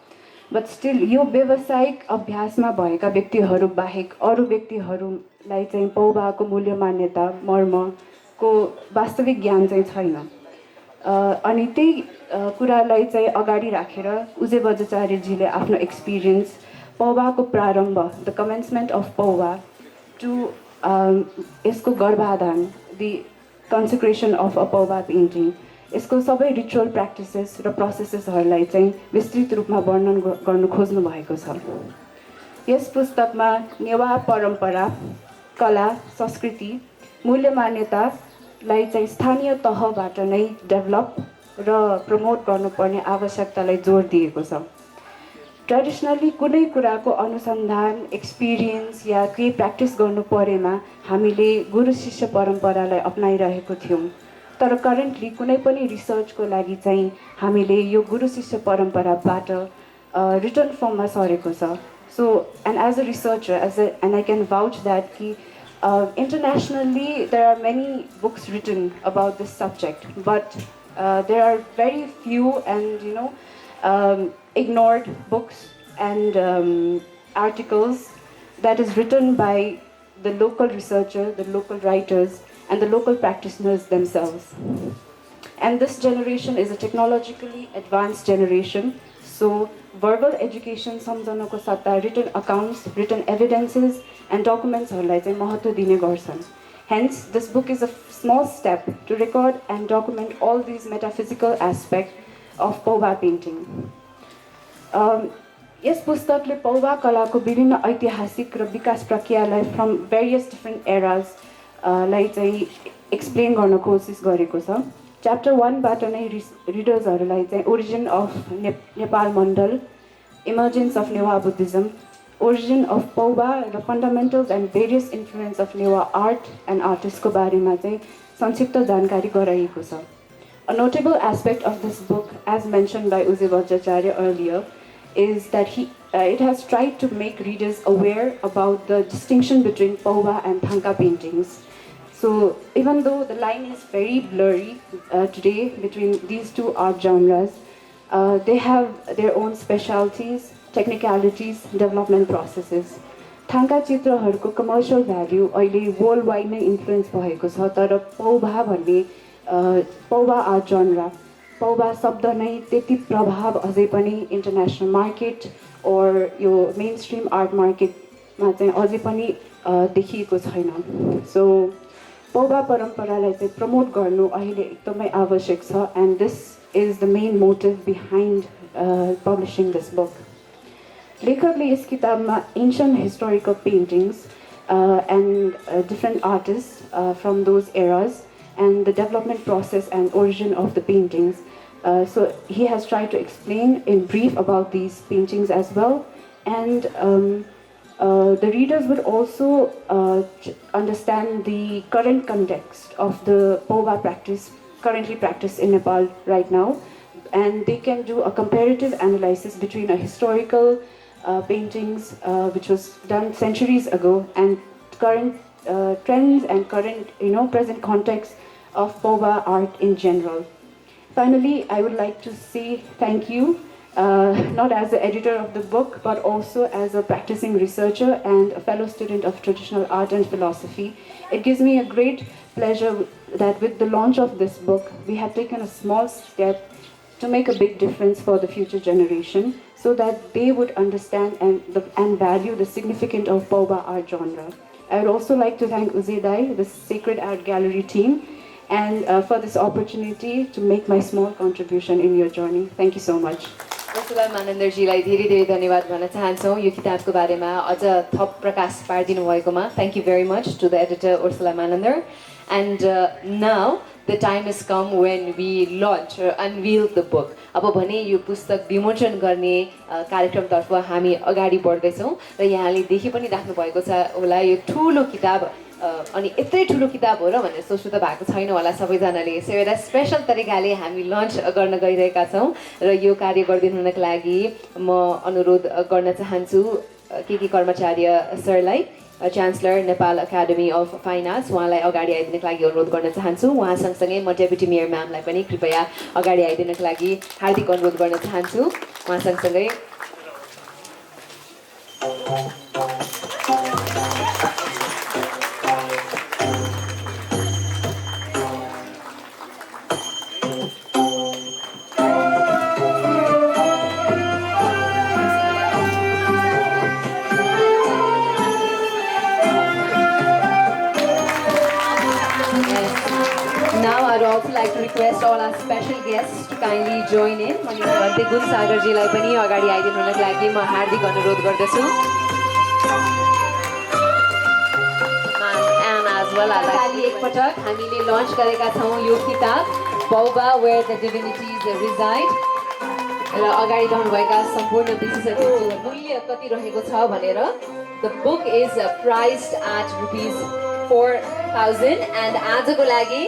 Speaker 5: but still यो व्यावसायिक अभ्यासमा भएका व्यक्तिहरू बाहेक अरू व्यक्तिहरूलाई चाहिँ पौभाको मूल्य, मान्यता, मर्मको वास्तविक ज्ञान चाहिँ छैन। अनि त्यही कुरालाई चाहिँ अगाडि राखेर उजय बज्राचार्यजीले आफ्नो एक्सपिरियन्स, पौभाको प्रारम्भ, the commencement of paubha to यसको गर्भाधान, the कन्सेक्रेसन of a paubha painting, यसको सबै रिचुअल प्र्याक्टिसेस र प्रोसेसेसहरूलाई चाहिँ विस्तृत रूपमा वर्णन गर्नु खोज्नु भएको छ। यस पुस्तकमा नेवा परम्परा, कला, संस्कृति, मूल्य, मान्यतालाई चाहिँ स्थानीय तहबाट नै डेभलप र प्रमोट गर्नुपर्ने आवश्यकतालाई जोड दिएको छ। ट्रेडिसनली कुनै कुराको अनुसन्धान, एक्सपिरियन्स या केही प्र्याक्टिस गर्नु परेमा हामीले गुरु शिष्य परम्परालाई अपनाइरहेको थियौँ। तर करेन्टली कुनै पनि रिसर्चको लागि चाहिँ हामीले यो गुरु शिष्य परम्पराबाट रिटर्न फर्ममा सरेको छ। So and as a researcher and I can vouch that कि internationally there are many books written about this subject, but there are very few and ignored books and articles that is written by the local researchers, the local writers, and the local practitioners themselves. And this generation is a technologically advanced generation, so verbal education सम्झनको सट्टा written accounts, written evidences and documentsहरूलाई चाहिँ महत्त्व दिने गर्छन्. Hence, this book is a small step to record and document all these metaphysical aspects of Paubha painting. यस पुस्तकले पौभा कलाको विभिन्न ऐतिहासिक र विकास प्रक्रियालाई फ्रम भेरियस डिफ्रेन्ट एराज लाई चाहिँ एक्सप्लेन गर्न कोसिस गरेको छ। च्याप्टर 1बाट नै रिडर्सहरूलाई चाहिँ origin of Nepal Mandal, emergence of Newa Buddhism, origin of Paubha र fundamentals and various influence of Newa art and आर्टिस्टको बारेमा चाहिँ संक्षिप्त जानकारी गराइएको छ। A notable aspect of this book, as mentioned by Ujay Bajracharya earlier, is that it has tried to make readers aware about the distinction between Paubha and Thangka paintings. So even though the line is very blurry today between these two art genres, they have their own specialties, technicalities, development processes. Thangka चित्रहरूको commercial value अहिले world wide नै influence भएको छ, तर पौभा भन्ने paubha art genre, paubha शब्द नै त्यति प्रभाव अझै पनि इन्टरनेसनल मार्केट और यो मेन स्ट्रिम आर्ट मार्केटमा चाहिँ अझै पनि देखिएको छैन। सो पौभा परम्परालाई चाहिँ प्रमोट गर्नु अहिले एकदमै आवश्यक छ, and this is the main motive behind publishing this book. लेखकले यस किताबमा ancient historical paintings and different artist from those eras and the development process and origin of the paintings. So he has tried to explain in brief about these paintings as well, and the readers would also understand the current context of the Paubha practice currently practiced in Nepal right now, and they can do a comparative analysis between a historical paintings which was done centuries ago and current trends and current present context of Paubha art in general. Finally, I would like to say thank you, not as the editor of the book, but also as a practicing researcher and a fellow student of traditional art and philosophy. It gives me a great pleasure that with the launch of this book, we have taken a small step to make a big difference for the future generation so that they would understand and value the significance of Paubha art genre. I would also like to thank Ujay Dai, the Sacred Art Gallery team, and for this opportunity to make my small contribution in your journey. Thank you so much.
Speaker 1: Ursula मानन्दरजीलाई धेरै धेरै धन्यवाद भन्न चाहन्छौँ यो किताबको बारेमा अझ थप प्रकाश पारिदिनु भएकोमा. Thank you very much to the editor Ursula Manandar. And now the time has come when we launch or unveil the book. अब भने यो पुस्तक विमोचन गर्ने कार्यक्रमतर्फ हामी अगाडि बढ्दैछौँ र यहाँले देखि पनि राख्नु भएको छ होला यो ठुलो किताब अनि यत्रै ठुलो किताब हो र भनेर सोच्नु त भएको छैन होला सबैजनाले. सो एउटा स्पेसल तरिकाले हामी लन्च गर्न गइरहेका छौँ र यो कार्य गरिदिनु हुनको लागि म अनुरोध गर्न चाहन्छु के कर्माचार्य सरलाई, chancellor Nepal academy of fine arts, उहाँलाई अगाडि आइदिनको लागि अनुरोध गर्न चाहन्छु. उहाँ सँगसँगै म डेपुटी मेयर म्यामलाई पनि कृपया अगाडि आइदिनको लागि हार्दिक अनुरोध गर्न चाहन्छु. उहाँ सँगसँगै like to request all our special guests to kindly join in. Mante Gun Sagar ji lai pani agadi aidinu hunako लागि म हार्दिक अनुरोध गर्दछु. And as well as खाली एक पटक हामीले लन्च गरेका छौं यो किताब Paubha where the divinities reside. र अगाडि रहनु भएका सम्पूर्ण विशेषज्ञको मूल्य कति रहेको छ भनेर. The book is priced at ₹4,000 and आजको लागि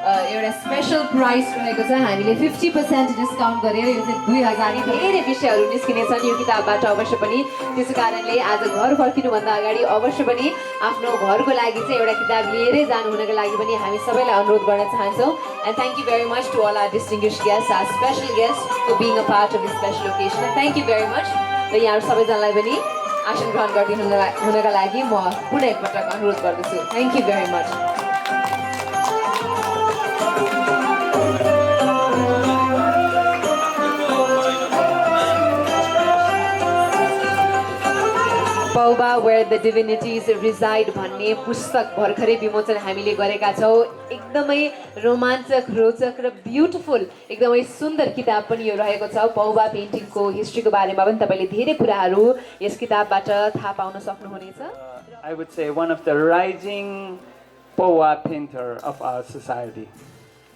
Speaker 1: एउटा स्पेशल प्राइस रहेको छ. हामीले 50% डिस्काउन्ट गरेर यो चाहिँ 2000 धेरै विषयहरू निस्किनेछन् यो किताबबाट अवश्य पनि. त्यसै कारणले आज घर फर्किनुभन्दा अगाडि अवश्य पनि आफ्नो घरको लागि चाहिँ एउटा किताब लिएरै जानु हुनको लागि पनि हामी सबैलाई अनुरोध गर्न चाहन्छौँ. And thank you very much to all our distinguished guests, our special guests for being a part of this special occasion. And thank you very much. र यहाँहरू सबैजनालाई पनि आसन ग्रहण गरिदिनु हुनका लागि म पुनः एकपटक अनुरोध गर्दछु. Thank you very much. Paubha where the divinities reside भन्ने पुस्तक भर्खरै विमोचन हामीले गरेका छौँ. एकदमै रोमाञ्चक, रोचक र ब्युटिफुल एकदमै सुन्दर किताब पनि यो रहेको छ. Paubha पेन्टिङको हिस्ट्रीको बारेमा पनि तपाईले धेरै कुराहरू यस किताबबाट थाहा पाउन सक्नुहुनेछ.
Speaker 6: I would say one of the rising Paubha painter of our society,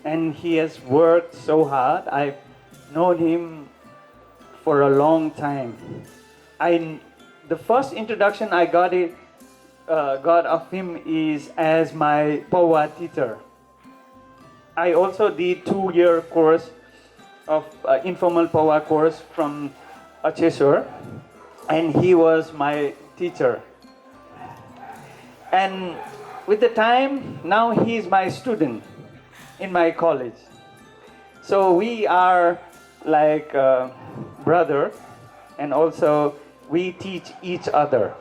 Speaker 6: and he has worked so hard. I've known him for a long time. The first introduction I got of him is as my Paubha teacher. I also did 2-year course of informal Paubha course from Acheswar, and he was my teacher. And with the time, now he is my student in my college. So we are like brother, and also we teach each other.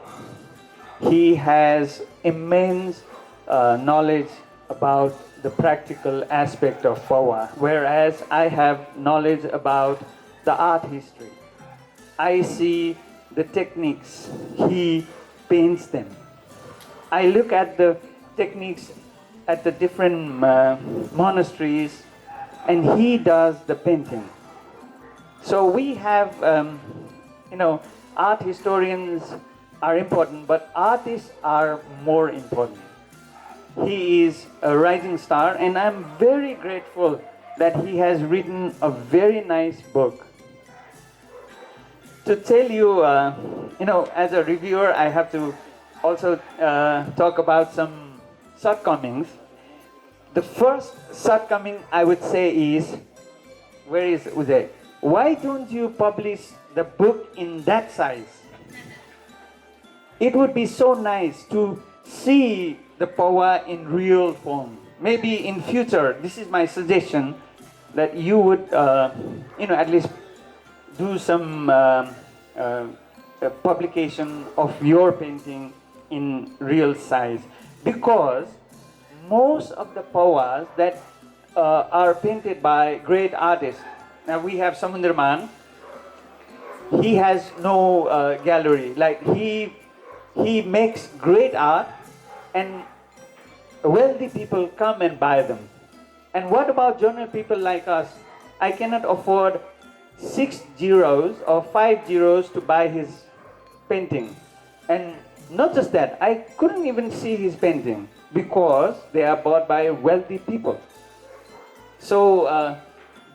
Speaker 6: He has immense knowledge about the practical aspect of Paubha, whereas I have knowledge about the art history. I see the techniques, he paints them. I look at the techniques at the different monasteries, and he does the painting. So we have, art historians are important, but artists are more important. He is a rising star, and I'm very grateful that he has written a very nice book. to tell you, as a reviewer, I have to also talk about some shortcomings. The first shortcoming I would say is, where is Ujay? Why don't you publish the book in that size? It would be so nice to see the Paubha in real form. Maybe in future, this is my suggestion, that you would, at least do some publication of your painting in real size, because most of the Paubhas that are painted by great artists. Now we have Samundraman. He has no gallery. Like he makes great art, and wealthy people come and buy them. And what about general people like us? I cannot afford 6 euros or 5 euros to buy his painting. And not just that, I couldn't even see his painting because they are bought by wealthy people. So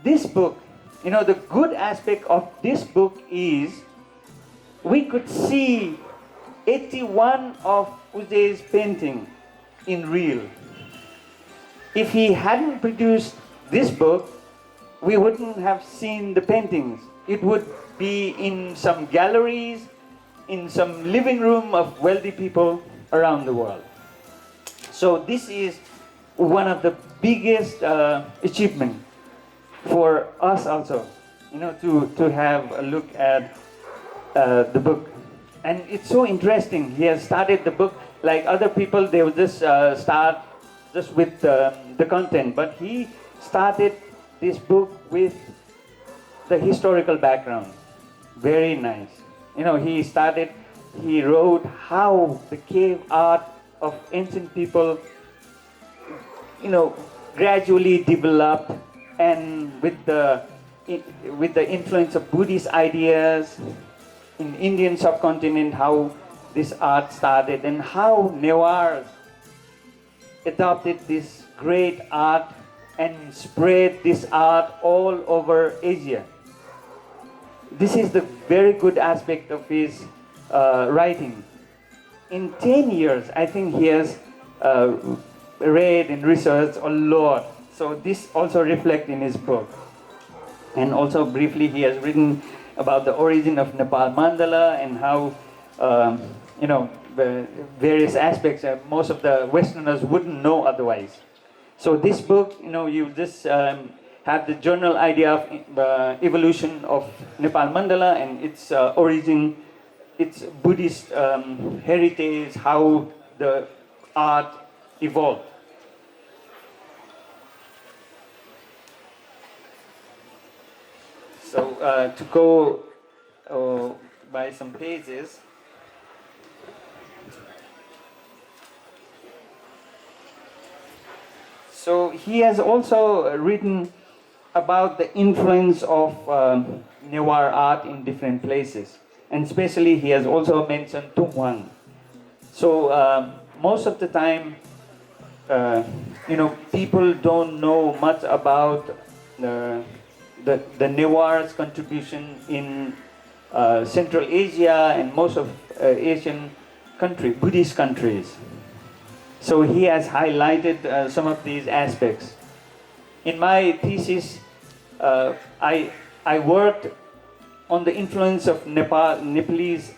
Speaker 6: this book, the good aspect of this book is we could see 81 of Ujay's painting in real. If he hadn't produced this book, we wouldn't have seen the paintings. It would be in some galleries, in some living room of wealthy people around the world. So this is one of the biggest achievement for us also, to have a look at the book. And it's so interesting. He has started the book like other people. They will just start just with the content, but he started this book with the historical background. Very nice. He wrote how the cave art of ancient people, gradually developed, and with the influence of Buddhist ideas in Indian subcontinent, how this art started, and how Newars adopted this great art and spread this art all over Asia. This is the very good aspect of his writing. In 10 years, I think he has read and researched a lot. So this also reflects in his book. And also briefly, he has written about the origin of Nepal mandala and how, the various aspects most of the Westerners wouldn't know otherwise. So this book, you just have the general idea of evolution of Nepal mandala and its origin, its Buddhist heritage, how the art evolved. So to go by some pages. So he has also written about the influence of Newar art in different places. And especially he has also mentioned Tung Huang. So most of the time, people don't know much about the Newar's contribution in Central Asia and most of Asian Buddhist countries. So he has highlighted some of these aspects. In my thesis, I worked on the influence of Nepalese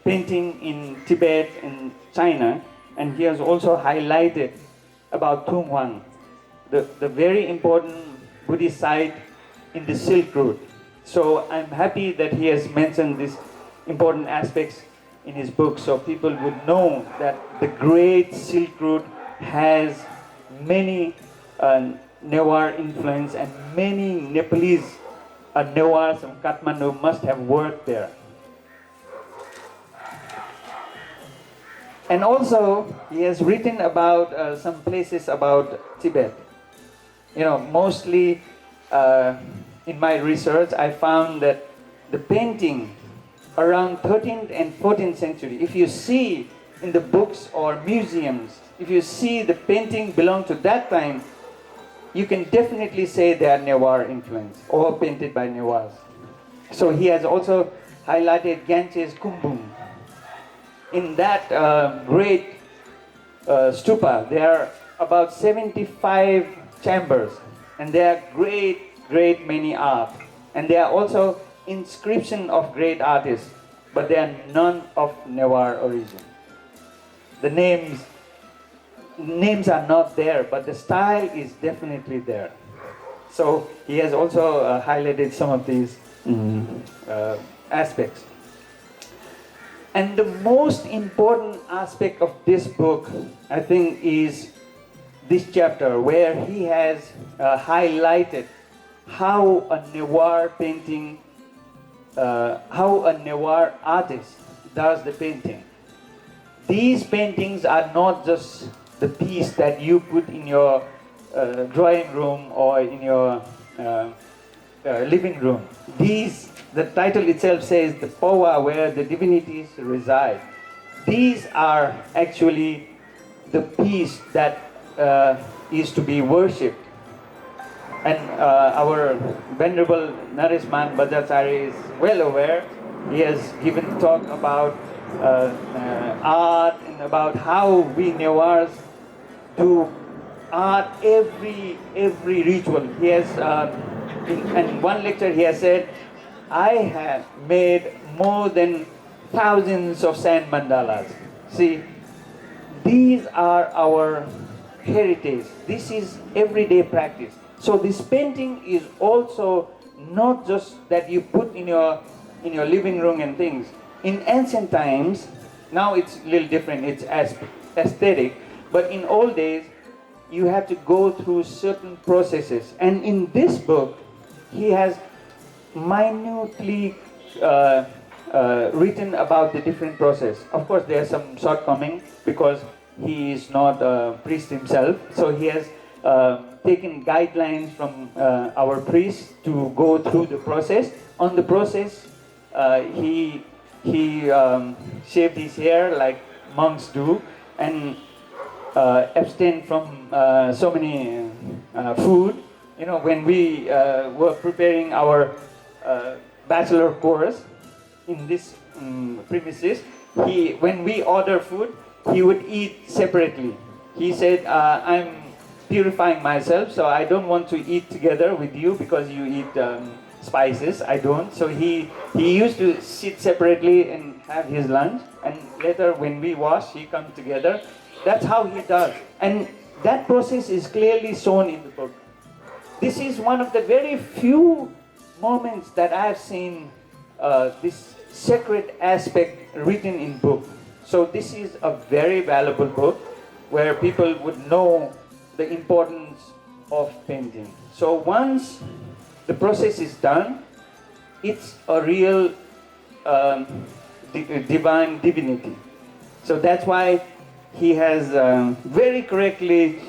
Speaker 6: painting in Tibet and China, and he has also highlighted about Tung Huang, the very important Buddhist site in the Silk Route. So I'm happy that he has mentioned these important aspects in his book, so people would know that the Great Silk Route has many Newar influence, and many Nepalese Newars from Kathmandu must have worked there. And also, he has written about some places about Tibet. Mostly in my research, I found that the painting around 13th and 14th century, if you see in the books or museums, if you see the painting belong to that time, you can definitely say they are Newar influence or painted by Newars. So he has also highlighted Ganges Kumbum. In that great stupa, there are about 75 chambers, and there are great many art. And there are also inscription of great artists, but they are none of Newar origin. The names are not there, but the style is definitely there. So he has also highlighted some of these aspects. And the most important aspect of this book, I think, is this chapter where he has highlighted how a Newar painting, how a Newar artist does the painting. These paintings are not just the piece that you put in your drawing room or in your living room. The title itself says the Paubha where the divinities reside. These are actually the piece that is to be worshipped. And our Venerable Naresh Bajracharya is well aware. He has given talk about art and about how we Newars do art every ritual. He has in one lecture he has said, I have made more than thousands of sand mandalas. See, these are our heritage. This is everyday practice. So this painting is also not just that you put in your living room and things. In ancient times, now it's a little different, it's aesthetic, but in old days, you have to go through certain processes. And in this book, he has minutely written about the different process. Of course, there are some shortcomings because he is not a priest himself, so he has taken guidelines from our priests to go through the process. On the process, he shaved his hair like monks do and abstain from so many food. You know, when we were preparing our bachelor course in this premises, when we order food, he would eat separately. He said, I'm purifying myself, so I don't want to eat together with you because you eat spices. I don't. So he used to sit separately and have his lunch, and later when we wash, he comes together. That's how he does. And that process is clearly shown in the book. This is one of the very few moments that I have seen this sacred aspect written in book. So this is a very valuable book where people would know the importance of painting. So once the process is done, it's a real divine divinity. So that's why he has very correctly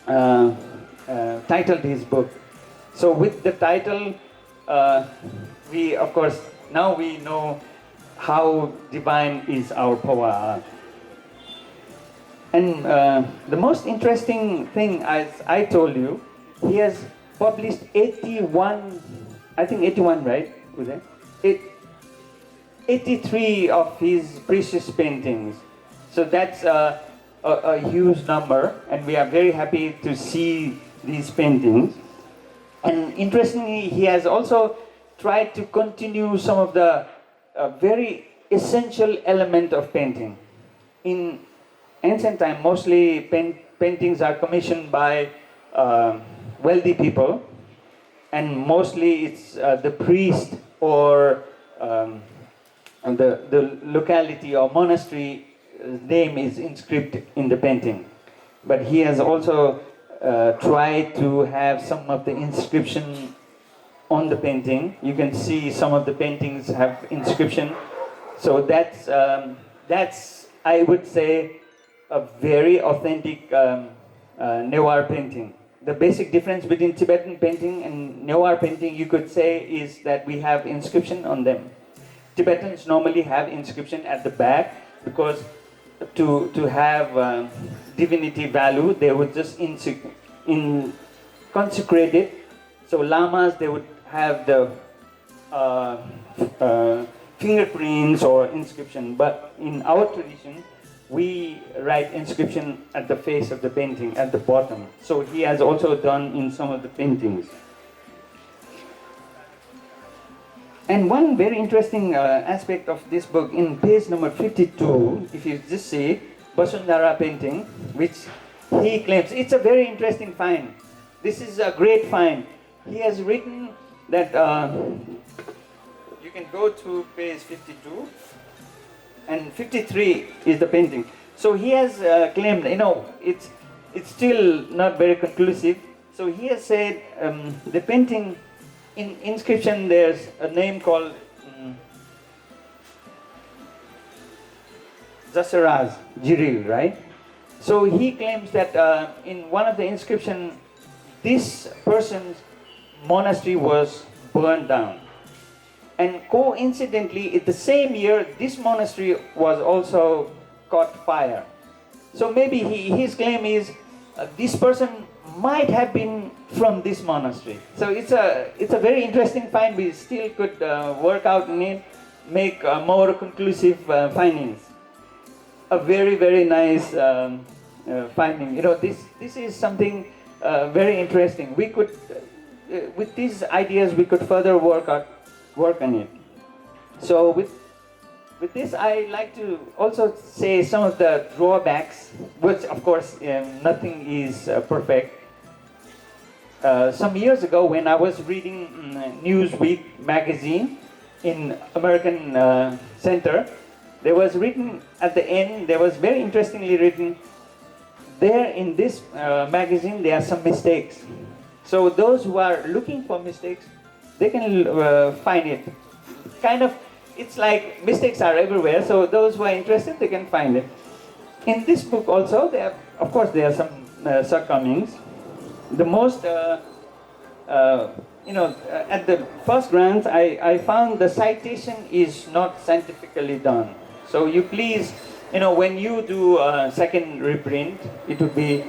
Speaker 6: titled his book. So with the title, we of course now we know how divine is our Paubha art. And the most interesting thing, as I told you, he has published 81, I think 81, right? 83 of his precious paintings. So that's a huge number, and we are very happy to see these paintings. And interestingly, he has also tried to continue some of the very essential element of painting. In ancient time, mostly paintings are commissioned by wealthy people, and mostly it's the priest or the locality or monastery name is inscribed in the painting. But he has also tried to have some of the inscription on the painting. You can see some of the paintings have inscription. So that's I would say a very authentic Newar painting. The basic difference between Tibetan painting and Newar painting, you could say, is that we have inscription on them. Tibetans normally have inscription at the back because to have divinity value, they would just consecrate it. So lamas, they would have the uh, fingerprints or inscription, but in our tradition, we write inscription at the face of the painting, at the bottom. So he has also done in some of the paintings. And one very interesting aspect of this book, in page number 52, if you just see Basundhara painting, which he claims, it's a very interesting find. This is a great find. He has written that, you can go to page 52, and 53 is the painting. So he has claimed, it's still not very conclusive. So he has said the painting, in inscription there's a name called Jasaraj Jiril, right? So he claims that in one of the inscription, this person's monastery was burned down. And coincidentally, in the same year, this monastery was also caught fire. So maybe his claim is this person might have been from this monastery. So it's a very interesting find. We still could work out in it, make more conclusive findings. A very, very nice finding. This is something very interesting. We could, with these ideas, we could further work on it. So with this, I like to also say some of the drawbacks, which of course nothing is perfect. Some years ago, when I was reading Newsweek magazine in American Center, there was written at the end, there was very interestingly written, there in this magazine there are some mistakes. So those who are looking for mistakes, they can find it. Kind of, it's like mistakes are everywhere, so those who are interested, they can find it. In this book also, of course there are some shortcomings. The most, at the first glance, I found the citation is not scientifically done. So you please, when you do a second reprint, it would be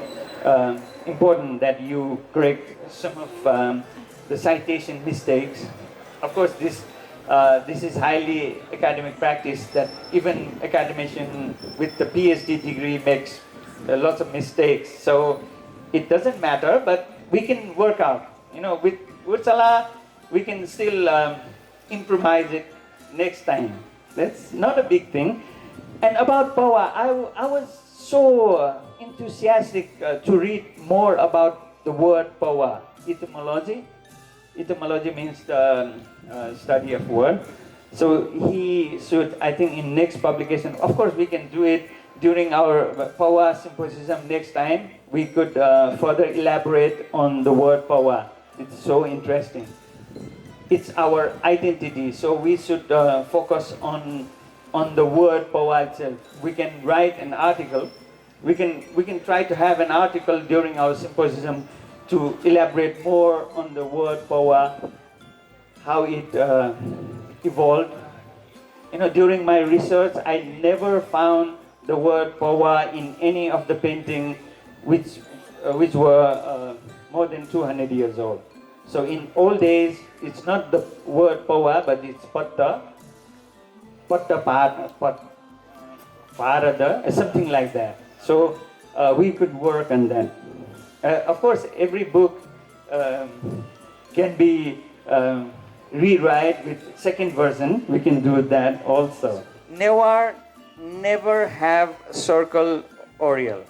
Speaker 6: important that you correct some of the citation mistakes. Of course, this is highly academic practice that even academician with the PhD degree makes lots of mistakes. So it doesn't matter, but we can work out. With Wursala, we can still improvise it next time. That's not a big thing. And about Paubha, I was so enthusiastic to read more about the word Paubha, etymology. Etymology means the study of word. So he should, I think in next publication, of course we can do it during our Paubha symposium next time. We could further elaborate on the word Paubha. It's so interesting. It's our identity, so we should focus on the word Paubha itself. We can write an article. We can try to have an article during our symposium to elaborate more on the word Paubha, how it evolved. During my research, I never found the word Paubha in any of the painting which were more than 200 years old. So in old days, it's not the word Paubha, but it's Patta Parada, something like that. So we could work on that. Of course, every book can be rewrite with second version. We can do that also. Never have circle oriel.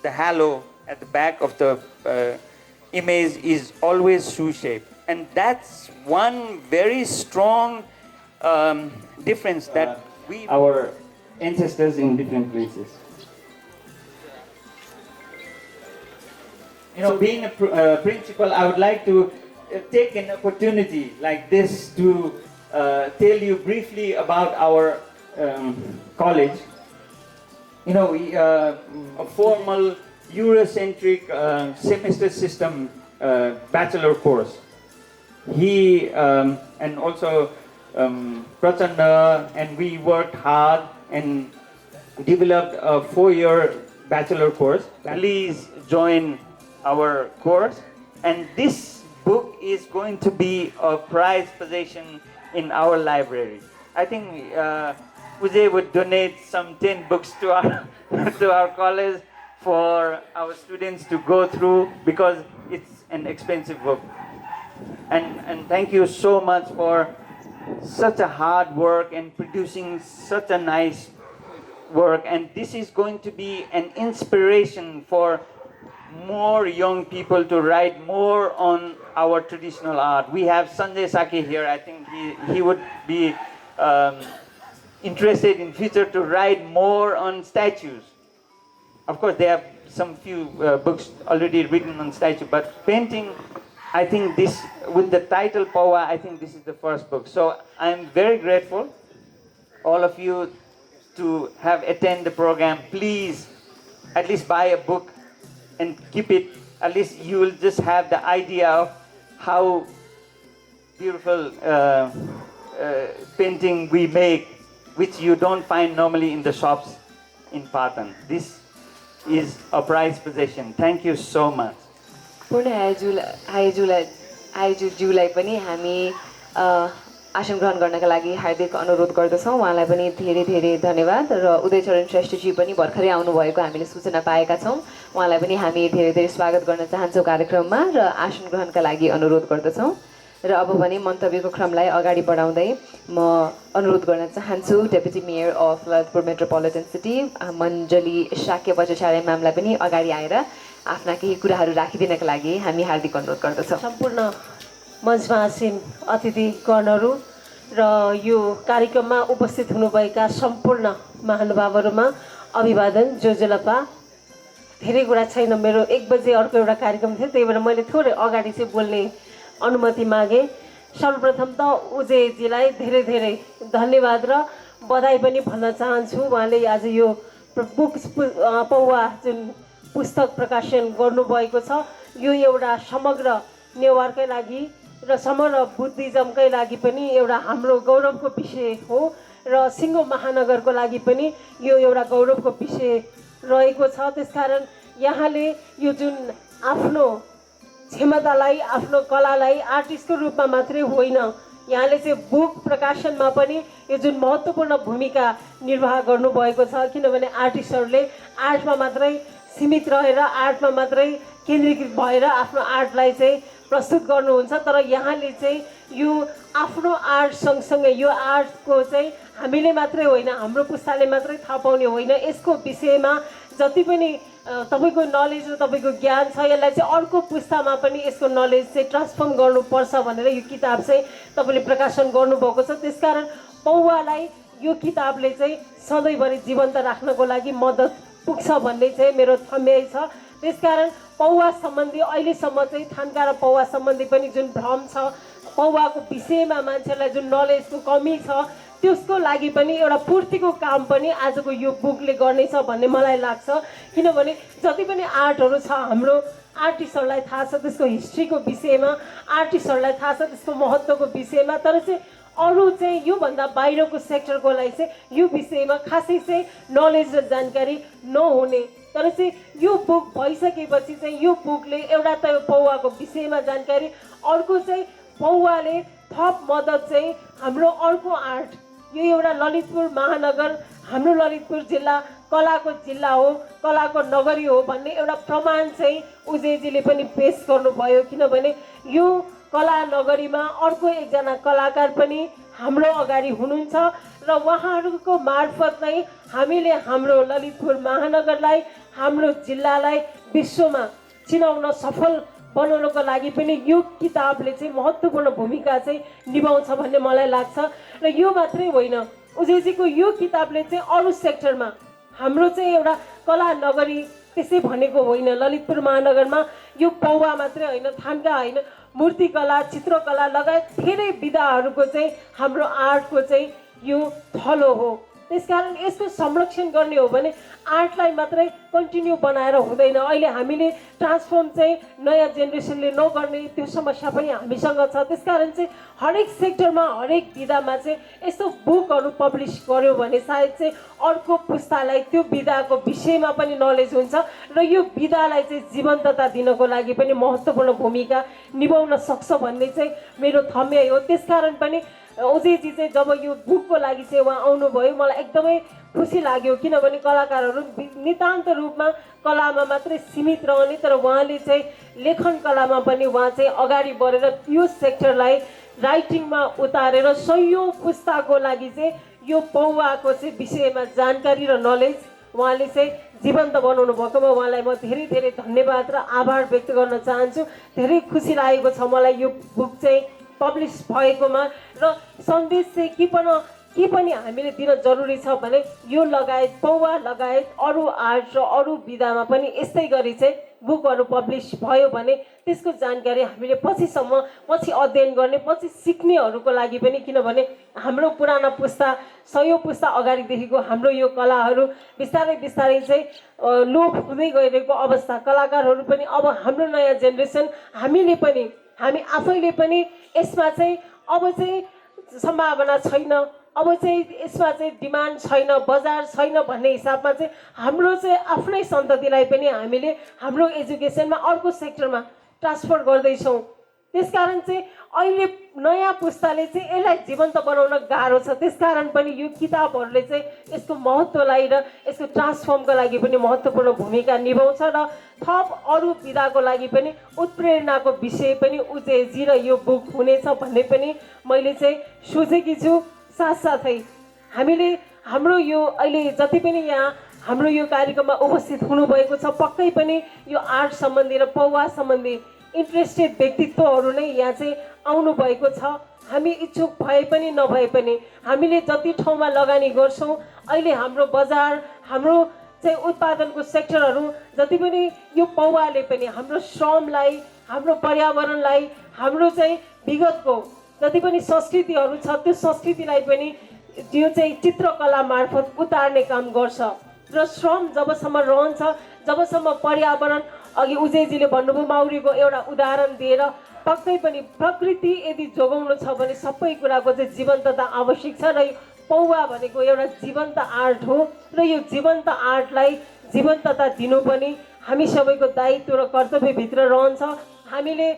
Speaker 6: The halo at the back of the image is always shoe-shaped. And that's one very strong difference that our ancestors in different places. Being a principal, I would like to take an opportunity like this to tell you briefly about our college. A formal Eurocentric semester system bachelor course. He and also Prachanda and we worked hard and developed a 4-year bachelor course. Please join our course. And this book is going to be a prized possession in our library. I think Ujay would donate some 10 books to our to our college for our students to go through, because it's an expensive book. And thank you so much for such a hard work and producing such a nice work. And this is going to be an inspiration for more young people to write more on our traditional art. We have Sanjay Saki here. I think he would be interested in future to write more on statues. Of course, there are some few books already written on statue, but painting, I think this, with the title Paubha, I think this is the first book. So I'm very grateful, all of you, to have attend the program. Please, at least buy a book and keep it. At least you will just have the idea of how beautiful painting we make, which you don't find normally in the shops in Patan. This is a prized possession. Thank you so much.
Speaker 1: पूर्ण आयोज्यूलाई पनि हामी आसन ग्रहण गर्नका लागि हार्दिक अनुरोध गर्दछौँ। उहाँलाई पनि धेरै धेरै धन्यवाद। र उदयचरण श्रेष्ठजी पनि भर्खरै आउनुभएको हामीले सूचना पाएका छौँ। उहाँलाई पनि हामी धेरै धेरै स्वागत गर्न चाहन्छौँ कार्यक्रममा र आसन ग्रहणका लागि अनुरोध गर्दछौँ। र अब भने मन्तव्यको क्रमलाई अगाडि बढाउँदै म अनुरोध गर्न चाहन्छु deputy mayor of Lalitpur metropolitan city Manjali Shakya Bajracharya म्यामलाई पनि अगाडि आएर आफ्ना केही कुराहरू राखिदिनका लागि हामी हार्दिक अनुरोध गर्दछौँ।
Speaker 7: सम्पूर्ण मञ्चमा आसीन अतिथिगणहरू र यो कार्यक्रममा उपस्थित हुनुभएका सम्पूर्ण महानुभावहरूमा अभिवादन। जोजलपा धेरै कुरा छैन, मेरो 1 बजे अर्को एउटा कार्यक्रम थियो, त्यही भएर मैले थोरै अगाडि चाहिँ बोल्ने अनुमति मागे। सर्वप्रथम त उजयजीलाई धेरै धेरै धन्यवाद र बधाई पनि भन्न चाहन्छु। उहाँले आज यो पौवा जुन पुस्तक प्रकाशन गर्नुभएको छ, यो एउटा समग्र नेवारकै लागि र समग्र बुद्धिज्मकै लागि पनि एउटा हाम्रो गौरवको विषय हो र सिङ्गो महानगरको लागि पनि यो एउटा गौरवको विषय रहेको छ। त्यसकारण यहाँले यो जुन आफ्नो क्षमतालाई, आफ्नो कलालाई आर्टिस्टको रूपमा मात्रै होइन, यहाँले चाहिँ बुक प्रकाशनमा पनि यो जुन महत्त्वपूर्ण भूमिका निर्वाह गर्नुभएको छ। किनभने आर्टिस्टहरूले आर्टमा मात्रै सीमित रहेर, आर्टमा मात्रै केन्द्रीकृत भएर आफ्नो आर्टलाई चाहिँ प्रस्तुत गर्नुहुन्छ, तर यहाँले चाहिँ यो आफ्नो आर्ट सँगसँगै यो आर्टको चाहिँ हामीले मात्रै होइन, हाम्रो पुस्ताले मात्रै थाहा पाउने होइन, यसको विषयमा जति पनि तपाईँको नलेज र तपाईँको ज्ञान छ, यसलाई चाहिँ अर्को पुस्तामा पनि यसको नलेज चाहिँ ट्रान्सफर्म गर्नुपर्छ भनेर यो किताब चाहिँ तपाईँले प्रकाशन गर्नुभएको छ। त्यसकारण पौवालाई यो किताबले चाहिँ सधैँभरि जीवन्त राख्नको लागि मद्दत पुग्छ भन्ने चाहिँ मेरो ठम्याइ छ। त्यसकारण पौवा सम्बन्धी अहिलेसम्म चाहिँ थान्का र पौवा सम्बन्धी पनि जुन भ्रम छ, पौवाको विषयमा मान्छेलाई जुन नलेजको कमी छ, त्यसको लागि पनि एउटा पूर्तिको काम पनि आजको यो बुकले गर्नेछ भन्ने मलाई लाग्छ। किनभने जति पनि आर्टहरू छ, हाम्रो आर्टिस्टहरूलाई थाहा छ त्यसको हिस्ट्रीको विषयमा, आर्टिस्टहरूलाई थाहा छ त्यसको महत्त्वको विषयमा, तर चाहिँ अरू चाहिँ योभन्दा बाहिरको सेक्टरकोलाई चाहिँ यो विषयमा खासै चाहिँ नलेज र जानकारी नहुने। तर चाहिँ यो बुक भइसकेपछि चाहिँ यो बुकले एउटा त पौवाको विषयमा जानकारी, अर्को चाहिँ पौवाले थप मद्दत चाहिँ हाम्रो अर्को आर्ट, यो एउटा ललितपुर महानगर, हाम्रो ललितपुर जिल्ला कलाको जिल्ला हो, कलाको नगरी हो भन्ने एउटा प्रमाण चाहिँ उजयजीले पनि पेश गर्नुभयो। किनभने यो कला नगरीमा अर्को एकजना कलाकार पनि हाम्रो अगाडि हुनुहुन्छ र उहाँहरूको मार्फत नै हामीले हाम्रो ललितपुर महानगरलाई, हाम्रो जिल्लालाई विश्वमा चिनाउन सफल बनाउनको लागि पनि यो किताबले चाहिँ महत्त्वपूर्ण भूमिका चाहिँ निभाउँछ भन्ने मलाई लाग्छ। र यो मात्रै होइन, उजयजीको यो किताबले चाहिँ अरू सेक्टरमा हाम्रो चाहिँ एउटा कला नगरी त्यसै भनेको होइन, ललितपुर महानगरमा यो पौवा मात्रै होइन, थान्का होइन, मूर्तिकला, चित्रकला लगायत धेरै विधाहरूको चाहिँ हाम्रो आर्टको चाहिँ यो थलो हो। त्यसकारण यसको संरक्षण गर्ने हो भने आर्टलाई मात्रै कन्टिन्यू बनाएर हुँदैन। अहिले हामीले ट्रान्सफर्म चाहिँ नयाँ जेनेरेसनले नगर्ने त्यो समस्या पनि हामीसँग छ। त्यसकारण चाहिँ हरेक सेक्टरमा हरेक विधामा चाहिँ यस्तो बुकहरू पब्लिस गर्यो भने सायद चाहिँ अर्को पुस्तालाई त्यो विधाको विषयमा पनि नलेज हुन्छ र यो विधालाई चाहिँ जीवन्तता दिनको लागि पनि महत्त्वपूर्ण भूमिका निभाउन सक्छ भन्ने चाहिँ मेरो थम्याइ हो। त्यसकारण पनि उजयजी चाहिँ जब यो बुकको लागि चाहिँ उहाँ आउनुभयो मलाई एकदमै खुसी लाग्यो, किनभने कलाकारहरू नितान्त रूपमा कलामा मात्रै सीमित रहने तर उहाँले चाहिँ लेखन कलामा पनि उहाँ चाहिँ अगाडि बढेर यो सेक्टरलाई राइटिङमा उतारेर सयौँ पुस्ताको लागि चाहिँ यो पौवाको चाहिँ विषयमा जानकारी र नलेज उहाँले चाहिँ जीवन्त बनाउनु भएकोमा उहाँलाई म धेरै धेरै धन्यवाद र आभार व्यक्त गर्न चाहन्छु। धेरै खुसी लागेको छ मलाई यो बुक चाहिँ पब्लिस भएकोमा र सन्देश चाहिँ के पनि हामीले दिन जरुरी छ भने यो लगायत पौवा लगायत अरू आर्ट र अरू विधामा पनि यस्तै गरी चाहिँ बुकहरू पब्लिस भयो भने त्यसको जानकारी हामीले पछि अध्ययन गर्ने पछि सिक्नेहरूको लागि पनि, किनभने हाम्रो पुराना पुस्ता सयौँ पुस्ता अगाडिदेखिको हाम्रो यो कलाहरू बिस्तारै बिस्तारै चाहिँ लोप हुँदै गइरहेको अवस्था, कलाकारहरू पनि अब हाम्रो नयाँ जेनेरेसन हामी आफैले पनि यसमा चाहिँ अब चाहिँ सम्भावना छैन, अब चाहिँ यसमा चाहिँ डिमान्ड छैन, बजार छैन भन्ने हिसाबमा चाहिँ हाम्रो चाहिँ आफ्नै सन्ततिलाई पनि हामीले हाम्रो एजुकेसनमा अर्को सेक्टरमा ट्रान्सफर गर्दैछौँ। त्यसकारण चाहिँ अहिले नयाँ पुस्ताले चाहिँ यसलाई जीवन्त बनाउन गाह्रो छ। त्यसकारण पनि यो किताबहरूले चाहिँ यसको महत्त्वलाई र यसको ट्रान्सफर्मको लागि पनि महत्त्वपूर्ण भूमिका निभाउँछ र थप अरू विधाको लागि पनि उत्प्रेरणाको विषय पनि उजयजी र यो बुक हुनेछ भन्ने पनि मैले चाहिँ सोचेकी छु। साथसाथै हामीले हाम्रो यो अहिले जति पनि यहाँ हाम्रो यो कार्यक्रममा उपस्थित हुनुभएको छ पक्कै पनि यो आर्ट सम्बन्धी र पौवा सम्बन्धी इन्ट्रेस्टेड व्यक्तित्वहरू नै यहाँ चाहिँ आउनुभएको छ। हामी इच्छुक भए पनि नभए पनि हामीले जति ठाउँमा लगानी गर्छौँ अहिले हाम्रो बजार हाम्रो चाहिँ उत्पादनको सेक्टरहरू जति पनि यो पौवाले पनि हाम्रो श्रमलाई हाम्रो पर्यावरणलाई हाम्रो चाहिँ विगतको जति पनि संस्कृतिहरू छ त्यो संस्कृतिलाई पनि यो चाहिँ चित्रकला मार्फत उतार्ने काम गर्छ र श्रम जबसम्म रहन्छ जबसम्म पर्यावरण अघि उजयजीले भन्नुभयो माउरीको एउटा उदाहरण दिएर पक्कै पनि प्रकृति यदि जोगाउनु छ भने सबै कुराको चाहिँ जीवन्तता आवश्यक छ र पौवा भनेको एउटा जीवन्त आर्ट हो र यो जीवन्त आर्टलाई जीवन्तता दिनु पनि हामी सबैको दायित्व र कर्तव्यभित्र रहन्छ। हामीले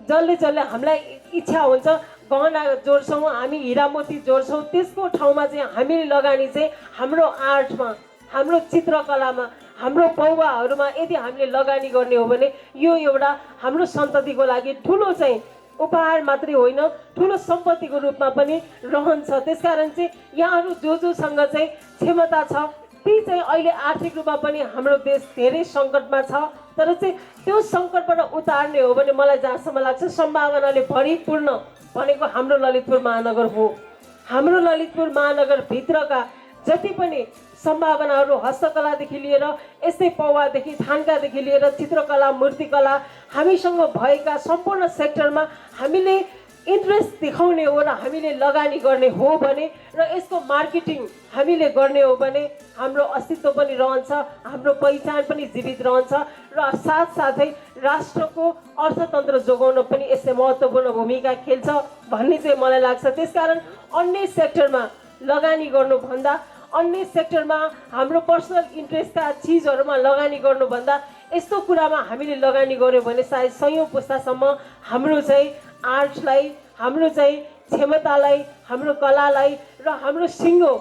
Speaker 7: जसले हामीलाई इच्छा हुन्छ गहना जोड्छौँ, हामी हिरा मोती जोड्छौँ, त्यसको ठाउँमा चाहिँ हामीले लगानी चाहिँ हाम्रो आर्टमा हाम्रो चित्रकलामा हाम्रो पौवाहरूमा यदि हामीले लगानी गर्ने हो भने यो एउटा हाम्रो सन्ततिको लागि ठुलो चाहिँ उपहार मात्रै होइन ठुलो सम्पत्तिको रूपमा पनि रहन्छ। त्यसकारण चाहिँ यहाँहरू जोसँग चाहिँ क्षमता छ ती चाहिँ अहिले आर्थिक रूपमा पनि हाम्रो देश धेरै सङ्कटमा छ तर चाहिँ त्यो सङ्कटबाट उतार्ने हो भने मलाई जहाँसम्म लाग्छ सम्भावनाले भरिपूर्ण भनेको हाम्रो ललितपुर महानगर हो। हाम्रो ललितपुर महानगरभित्रका जति पनि सम्भावनाहरू हस्तकलादेखि लिएर यस्तै पौवादेखि थान्कादेखि लिएर चित्रकला मूर्तिकला हामीसँग भएका सम्पूर्ण सेक्टरमा हामीले इन्ट्रेस्ट देखाउने हो र हामीले लगानी गर्ने हो भने र यसको मार्केटिङ हामीले गर्ने हो भने हाम्रो अस्तित्व पनि रहन्छ, हाम्रो पहिचान पनि जीवित रहन्छ र साथसाथै राष्ट्रको अर्थतन्त्र जोगाउन पनि यसले महत्त्वपूर्ण भूमिका खेल्छ भन्ने चाहिँ मलाई लाग्छ। त्यसकारण अन्य सेक्टरमा लगानी गर्नुभन्दा अन्य सेक्टरमा हाम्रो पर्सनल इन्ट्रेस्टका चिजहरूमा लगानी गर्नुभन्दा यस्तो कुरामा हामीले लगानी गर्यो भने सायद सयौँ पुस्तासम्म हाम्रो चाहिँ आर्ट्सलाई हाम्रो चाहिँ क्षमतालाई हाम्रो कलालाई र हाम्रो सिङ्गो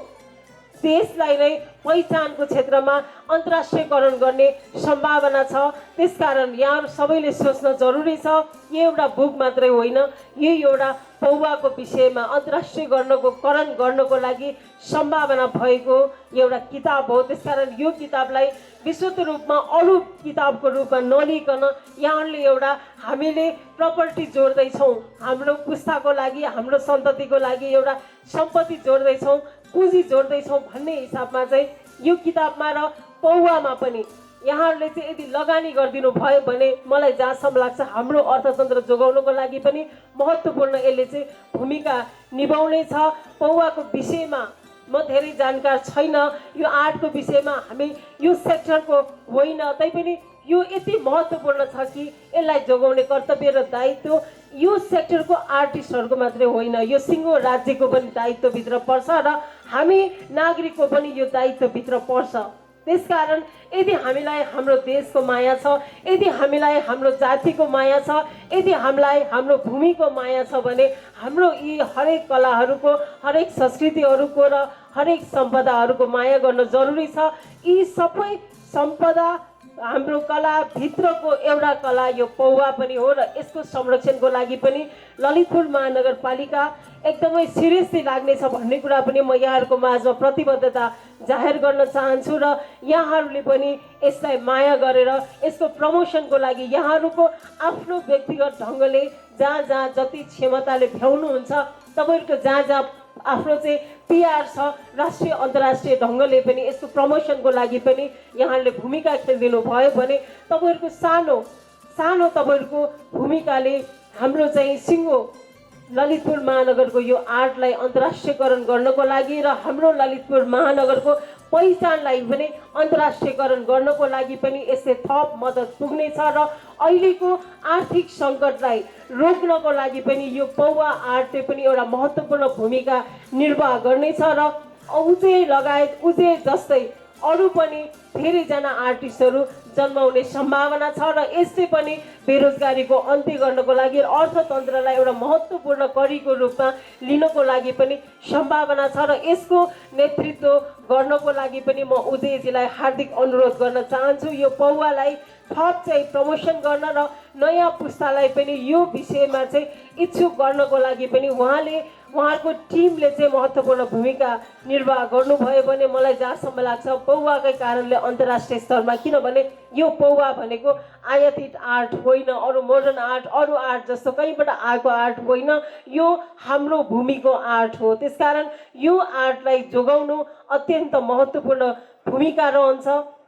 Speaker 7: देशलाई नै पहिचानको क्षेत्रमा अन्तर्राष्ट्रियकरण गर्ने सम्भावना छ। त्यसकारण यहाँ सबैले सोच्न जरुरी छ यो एउटा बुक मात्रै होइन यो एउटा पौवाको विषयमा अन्तर्राष्ट्रियकरण गर्नको लागि सम्भावना भएको एउटा किताब हो। त्यसकारण यो किताबलाई विस्तृत रूपमा अरू किताबको रूपमा नलिकन यहाँहरूले एउटा हामीले प्रपर्टी जोड्दैछौँ हाम्रो पुस्ताको लागि हाम्रो सन्ततिको लागि एउटा सम्पत्ति जोड्दैछौँ पुँजी जोड्दैछौँ भन्ने हिसाबमा चाहिँ यो किताबमा र पौवामा पनि यहाँहरूले चाहिँ यदि लगानी गरिदिनु भयो भने मलाई जहाँसम्म लाग्छ हाम्रो अर्थतन्त्र जोगाउनको लागि पनि महत्त्वपूर्ण यसले चाहिँ भूमिका निभाउने छ। पौवाको विषयमा म धेरै जानकार छैन यो आर्टको विषयमा, हामी यो सेक्टरको होइन, तैपनि यो यति महत्त्वपूर्ण छ कि यसलाई जोगाउने कर्तव्य र दायित्व यो सेक्टरको आर्टिस्टहरूको मात्रै होइन, यो सिङ्गो राज्यको पनि दायित्वभित्र पर्छ र हामी नागरिकको पनि यो दायित्वभित्र पर्छ। त्यसकारण यदि हामीलाई हाम्रो देशको माया छ, यदि हामीलाई हाम्रो जातिको माया छ, यदि हामीलाई हाम्रो भूमिको माया छ भने हाम्रो यी हरेक कलाहरूको, हरेक संस्कृतिहरूको र हरेक सम्पदाहरूको माया गर्न जरुरी छ। यी सबै सम्पदा हाम्रो कलाभित्रको एउटा कला यो पौभा पनि हो र यसको संरक्षणको लागि पनि ललितपुर महानगरपालिका एकदमै सिरियसली लाग्नेछ भन्ने कुरा पनि म यहाँहरूको माझमा प्रतिबद्धता जाहेर गर्न चाहन्छु र यहाँहरूले पनि यसलाई माया गरेर यसको प्रमोसनको लागि यहाँहरूको आफ्नो व्यक्तिगत ढङ्गले जहाँ जहाँ जति क्षमताले भ्याउनुहुन्छ, तपाईँहरूको जहाँ जहाँ आफ्नो चाहिँ पिआर छ, राष्ट्रिय अन्तर्राष्ट्रिय ढङ्गले पनि यसको प्रमोसनको लागि पनि यहाँहरूले भूमिका खेलिदिनु भयो भने तपाईँहरूको सानो सानो तपाईँहरूको भूमिकाले हाम्रो चाहिँ सिङ्गो ललितपुर महानगरको यो आर्टलाई अन्तर्राष्ट्रियकरण गर्नको लागि र हाम्रो ललितपुर महानगरको पहिचानलाई पनि अन्तर्राष्ट्रियकरण गर्नको लागि पनि यसले थप मद्दत पुग्नेछ र अहिलेको आर्थिक सङ्कटलाई रोक्नको लागि पनि यो पौभा आर्टले पनि एउटा महत्त्वपूर्ण भूमिका निर्वाह गर्नेछ र उजे लगायत उजे जस्तै अरू पनि धेरैजना आर्टिस्टहरू जन्माउने सम्भावना छ र यसले पनि बेरोजगारीको अन्त्य गर्नको लागि अर्थतन्त्रलाई एउटा महत्त्वपूर्ण करीको रूपमा लिनको लागि पनि सम्भावना छ र यसको नेतृत्व गर्नको लागि पनि म उदयजीलाई हार्दिक अनुरोध गर्न चाहन्छु। यो पौभालाई थप चाहिँ प्रमोसन गर्न र नयाँ पुस्तालाई पनि यो विषयमा चाहिँ इच्छुक गर्नको लागि पनि उहाँहरूको टिमले चाहिँ महत्त्वपूर्ण भूमिका निर्वाह गर्नुभयो भने मलाई जहाँसम्म लाग्छ पौभाकै कारणले अन्तर्राष्ट्रिय स्तरमा, किनभने यो पौभा भनेको आयातित आर्ट होइन, अरू मोडर्न आर्ट, अरू आर्ट जस्तो कहीँबाट आएको आर्ट होइन, यो हाम्रो भूमिको आर्ट हो। त्यसकारण यो आर्टलाई जोगाउनु अत्यन्त महत्त्वपूर्ण भूमिका रहन्छ।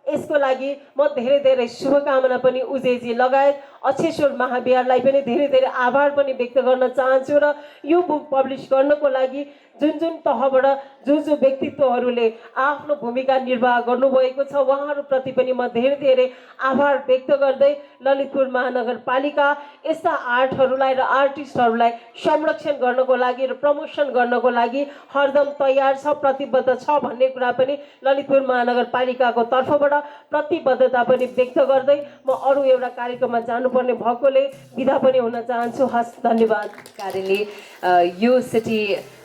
Speaker 7: यसको लागि म धेरै धेरै शुभकामना पनि उजेजी लगायत अक्षेश्वर महाविहारलाई पनि धेरै धेरै आभार पनि व्यक्त गर्न चाहन्छु र यो बुक पब्लिस गर्नको लागि जुन जुन तहबाट जो व्यक्तित्वहरूले आफ्नो भूमिका निर्वाह गर्नुभएको छ उहाँहरूप्रति पनि म धेरै धेरै आभार व्यक्त गर्दै ललितपुर महानगरपालिका यस्ता आर्टहरूलाई र आर्टिस्टहरूलाई संरक्षण गर्नको लागि र प्रमोसन गर्नको लागि हरदम तयार छ, प्रतिबद्ध छ भन्ने कुरा पनि ललितपुर महानगरपालिकाको तर्फबाट प्रतिबद्धता पनि व्यक्त गर्दै म अरू एउटा कार्यक्रममा जानुपर्ने भएकोले बिदा पनि हुन चाहन्छु। हस्, धन्यवाद।
Speaker 1: कार्यले यो सिटी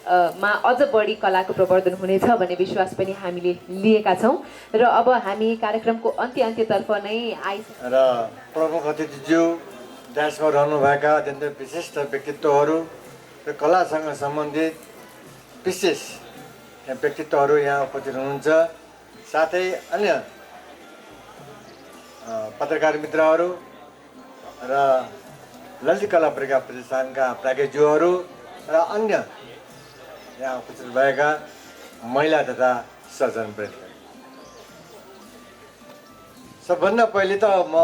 Speaker 1: मा अझ बढी कलाको प्रवर्धन हुनेछ भन्ने विश्वास पनि हामीले लिएका छौँ र अब हामी कार्यक्रमको अन्त्यतर्फ नै
Speaker 8: र प्रमुख अतिथिज्यू, ड्यासमा रहनुभएका अत्यन्त विशिष्ट व्यक्तित्वहरू र कलासँग सम्बन्धित विशेष व्यक्तित्वहरू यहाँ उपस्थित हुनुहुन्छ, साथै अन्य पत्रकार मित्रहरू र ललित कला प्रज्ञा प्रतिष्ठानका प्राज्ञज्यूहरू र अन्य यहाँ उपस्थित भएका महिला तथा सज्जनवृन्द, सबभन्दा पहिले त म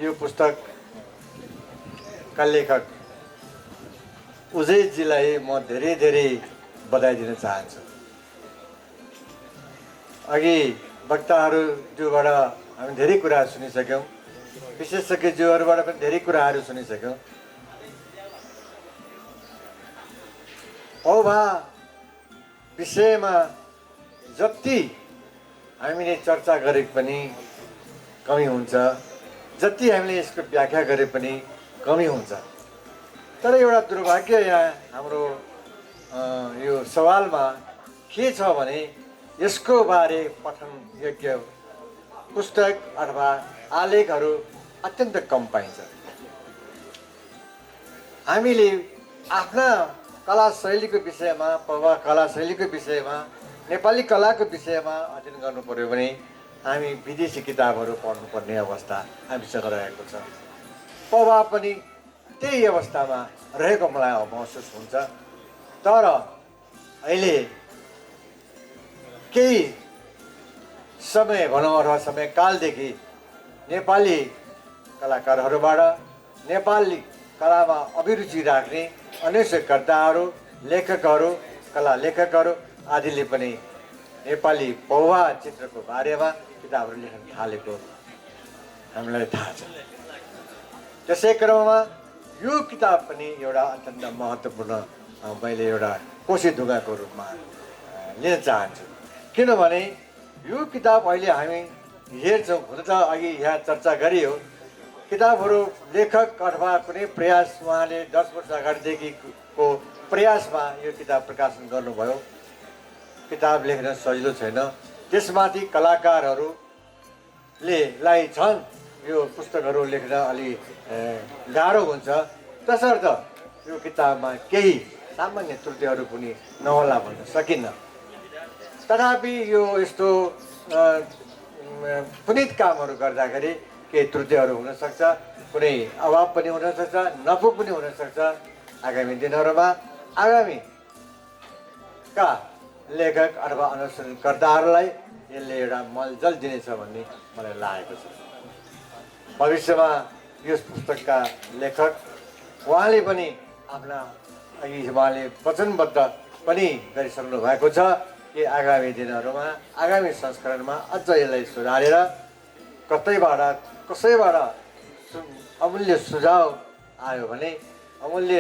Speaker 8: यो पुस्तकका लेखक उजयजीलाई म धेरै धेरै बधाई दिन चाहन्छु। अघि वक्ताहरूज्यूबाट हामी धेरै कुराहरू सुनिसक्यौँ, विशेषज्ञज्यूहरूबाट पनि धेरै कुराहरू सुनिसक्यौँ। पौभा विषयमा जति हामीले चर्चा गरे पनि कमी हुन्छ, जति हामीले यसको व्याख्या गरे पनि कमी हुन्छ। तर एउटा दुर्भाग्य यहाँ हाम्रो यो सवालमा के छ भने यसको बारे पठन योग्य पुस्तक अथवा आलेखहरू अत्यन्त कम पाइन्छ। हामीले आफ्ना कला शैलीको विषयमा, पौभा कला शैलीको विषयमा, नेपाली कलाको विषयमा अध्ययन गर्नु पर्यो भने हामी विदेशी किताबहरू पढ्नुपर्ने अवस्था हामीसँग रहेको छ। पौभा पनि त्यही अवस्थामा रहेको मलाई महसुस हुन्छ। तर अहिले केही समय भनौँ अथवा समयकालदेखि नेपाली कलाकारहरूबाट नेपाली कलामा अभिरुचि राख्ने अन्वेषणकर्ताहरू, लेखकहरू, कला लेखकहरू आदिले पनि नेपाली पौभा चित्रको बारेमा किताबहरू लेख्न थालेको हामीलाई थाहा छ। त्यसै क्रममा यो किताब पनि एउटा अत्यन्त महत्त्वपूर्ण मैले एउटा कोशी ढुङ्गाको रूपमा लिन चाहन्छु। किनभने यो किताब अहिले हामी हेर्छौँ, हुन त अघि यहाँ चर्चा गरियो, किताबहरू लेखक अथवा कुनै प्रयास उहाँले 10 वर्ष अगाडिदेखिको प्रयासमा यो किताब प्रकाशन गर्नुभयो। किताब लेख्न सजिलो छैन, त्यसमाथि कलाकारहरूले छन् यो पुस्तकहरू लेख्न अलि गाह्रो हुन्छ। तसर्थ यो किताबमा केही सामान्य त्रुटिहरू पनि नहोला भन्न सकिन्न। तथापि यो यस्तो पुनित कामहरू गर्दाखेरि केही त्रुटिहरू हुनसक्छ, कुनै अभाव पनि हुनसक्छ, नफो पनि हुनसक्छ। आगामी दिनहरूमा आगामीका लेखक अथवा अनुसरणकर्ताहरूलाई यसले एउटा मलजल दिनेछ भन्ने मलाई लागेको छ। भविष्यमा यस पुस्तकका लेखक उहाँले पनि आफ्ना अघि उहाँले वचनबद्ध पनि गरिसक्नु भएको छ कि आगामी दिनहरूमा आगामी संस्करणमा अझ यसलाई सुधारेर कसैबाट अमूल्य सुझाव आयो भने, अमूल्य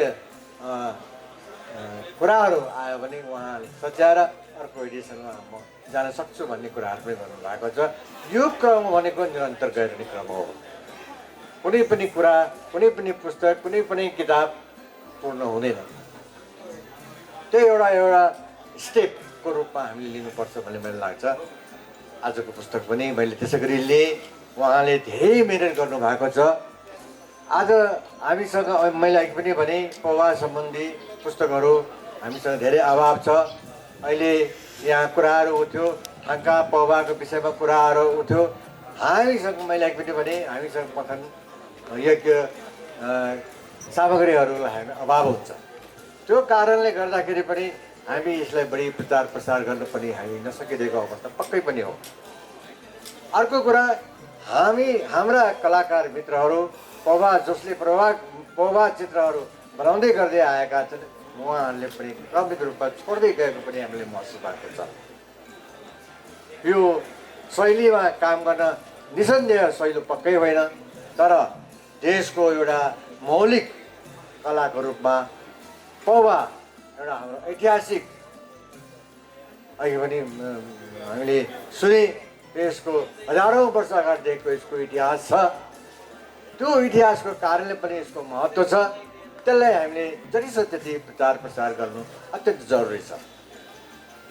Speaker 8: कुराहरू आयो भने उहाँले सच्याएर अर्को एडिसनमा म जान सक्छु भन्ने कुराहरू पनि गर्नुभएको छ। यो क्रम भनेको निरन्तर गइरहने क्रम हो। कुनै पनि कुरा, कुनै पनि पुस्तक, कुनै पनि किताब पूर्ण हुँदैन। त्यो एउटा स्टेपको रूपमा हामीले लिनुपर्छ भन्ने मलाई लाग्छ। आजको पुस्तक पनि मैले त्यसै गरी लिएँ। उहाँले धेरै मेहनत गर्नुभएको छ। आज हामीसँग मैले अघि पनि भने पौभा सम्बन्धी पुस्तकहरू हामीसँग धेरै अभाव छ। अहिले यहाँ कुराहरू उठ्यो, थाङ्का पौभाको विषयमा कुराहरू उठ्यो। हामीसँग मैले अघि पनि भने हामीसँग पठन योग्य सामग्रीहरूलाई हामी अभाव हुन्छ। त्यो कारणले गर्दाखेरि पनि हामी यसलाई बढी प्रचार प्रसार गर्न पनि हामी नसकिरहेको अवस्था पक्कै पनि हो। अर्को कुरा, हाम्रा कलाकार मित्रहरू जसले पौभा चित्रहरू बनाउँदै गर्दै आएका छन्, उहाँहरूले पनि क्रमिक रूपमा छोड्दै गएको पनि हामीले महसुस भएको छ। यो शैलीमा काम गर्न निसन्देह सहिलो पक्कै होइन, तर देशको एउटा मौलिक कलाको रूपमा पौभा एउटा हाम्रो ऐतिहासिक, अघि पनि हामीले सुने, यसको हजारौँ वर्ष अगाडिदेखिको यसको इतिहास छ। त्यो इतिहासको कारणले पनि यसको महत्त्व छ। त्यसलाई हामीले जति सक्दो त्यति प्रचार प्रसार गर्नु अत्यन्त जरुरी छ।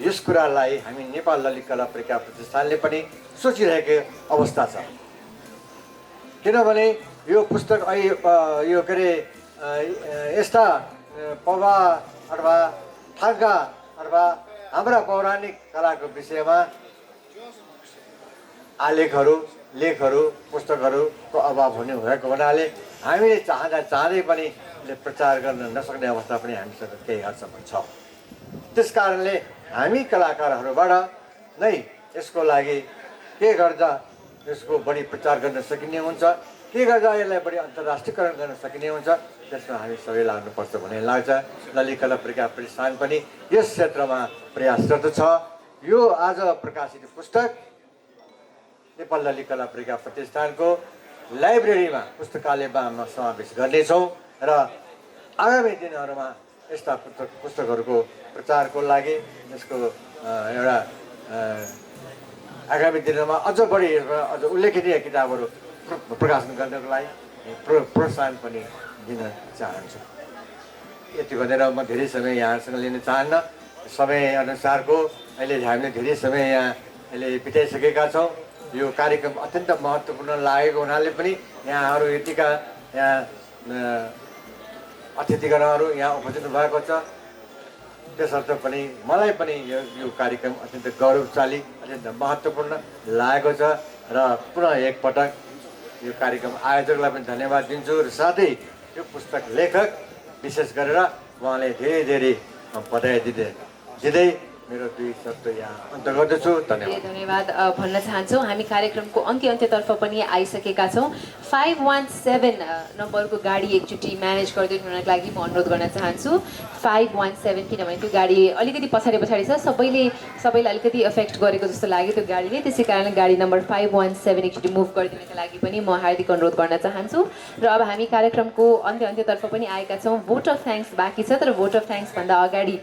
Speaker 8: यस कुरालाई हामी नेपाल ललित कला प्रज्ञा प्रतिष्ठानले पनि सोचिरहेको अवस्था छ। किनभने यो पुस्तक यो के अरे यस्ता पौभा अथवा थाङ्का अथवा हाम्रा पौराणिक कलाको विषयमा आलेखहरू, लेखहरू, पुस्तकहरूको अभाव हुने भएको हुनाले हामीले चाहँदै पनि प्रचार गर्न नसक्ने अवस्था पनि हामीसँग केही हदसम्म छ। त्यस कारणले हामी कलाकारहरूबाट नै यसको लागि के गर्दा यसको बढी प्रचार गर्न सकिने हुन्छ, के गर्दा यसलाई बढी अन्तर्राष्ट्रियकरण गर्न सकिने हुन्छ, त्यसमा हामी सबै लाग्नुपर्छ भन्ने लाग्छ। ललित कला प्रज्ञा प्रतिष्ठान पनि यस क्षेत्रमा प्रयासरत छ। यो आज प्रकाशित पुस्तक नेपाल ललित कला प्रज्ञा प्रतिष्ठानको लाइब्रेरीमा, पुस्तकालयमा समावेश गर्नेछौँ र आगामी दिनहरूमा यस्ता पुस्तकहरूको प्रचारको लागि यसको एउटा आगामी दिनमा अझ बढी अझ उल्लेखनीय किताबहरू प्रकाशन गर्नको लागि प्रोत्साहन पनि दिन चाहन्छु। यति भनेर म धेरै समय यहाँसँग लिन चाहन्न। समयअनुसारको अहिले हामीले धेरै समय यहाँ अहिले बिताइसकेका छौँ। यो कार्यक्रम अत्यन्त महत्त्वपूर्ण लागेको हुनाले पनि यहाँहरू यतिका यहाँ अतिथिगणहरू यहाँ उपस्थित भएको छ। त्यसर्थ पनि मलाई पनि यो कार्यक्रम अत्यन्त गौरवशाली, अत्यन्त महत्त्वपूर्ण लागेको छ र पुनः एकपटक यो कार्यक्रम आयोजकलाई पनि धन्यवाद दिन्छु र साथै यो पुस्तक लेखक विशेष गरेर उहाँले धेरै बधाई दिँदै मेरो 2 शब्द यहाँ अन्त गर्दछु। धन्यवाद।
Speaker 1: धन्यवाद भन्न चाहन्छौँ। हामी कार्यक्रमको अन्त्यतर्फ पनि आइसकेका छौँ। 517 नम्बरको गाडी एकचोटि म्यानेज गरिदिनु हुनको लागि म अनुरोध गर्न चाहन्छु। 517 किनभने त्यो गाडी अलिकति पछाडि छ, सबैलाई अलिकति एफेक्ट गरेको जस्तो लाग्यो त्यो गाडीले, त्यसै कारण गाडी नम्बर 517 एकचोटि मुभ गरिदिनुको लागि पनि म हार्दिक अनुरोध गर्न चाहन्छु। र अब हामी कार्यक्रमको अन्त्यतर्फ पनि आएका छौँ। भोट अफ थ्याङ्क्स बाँकी छ, तर भोट अफ थ्याङ्क्स भन्दा अगाडि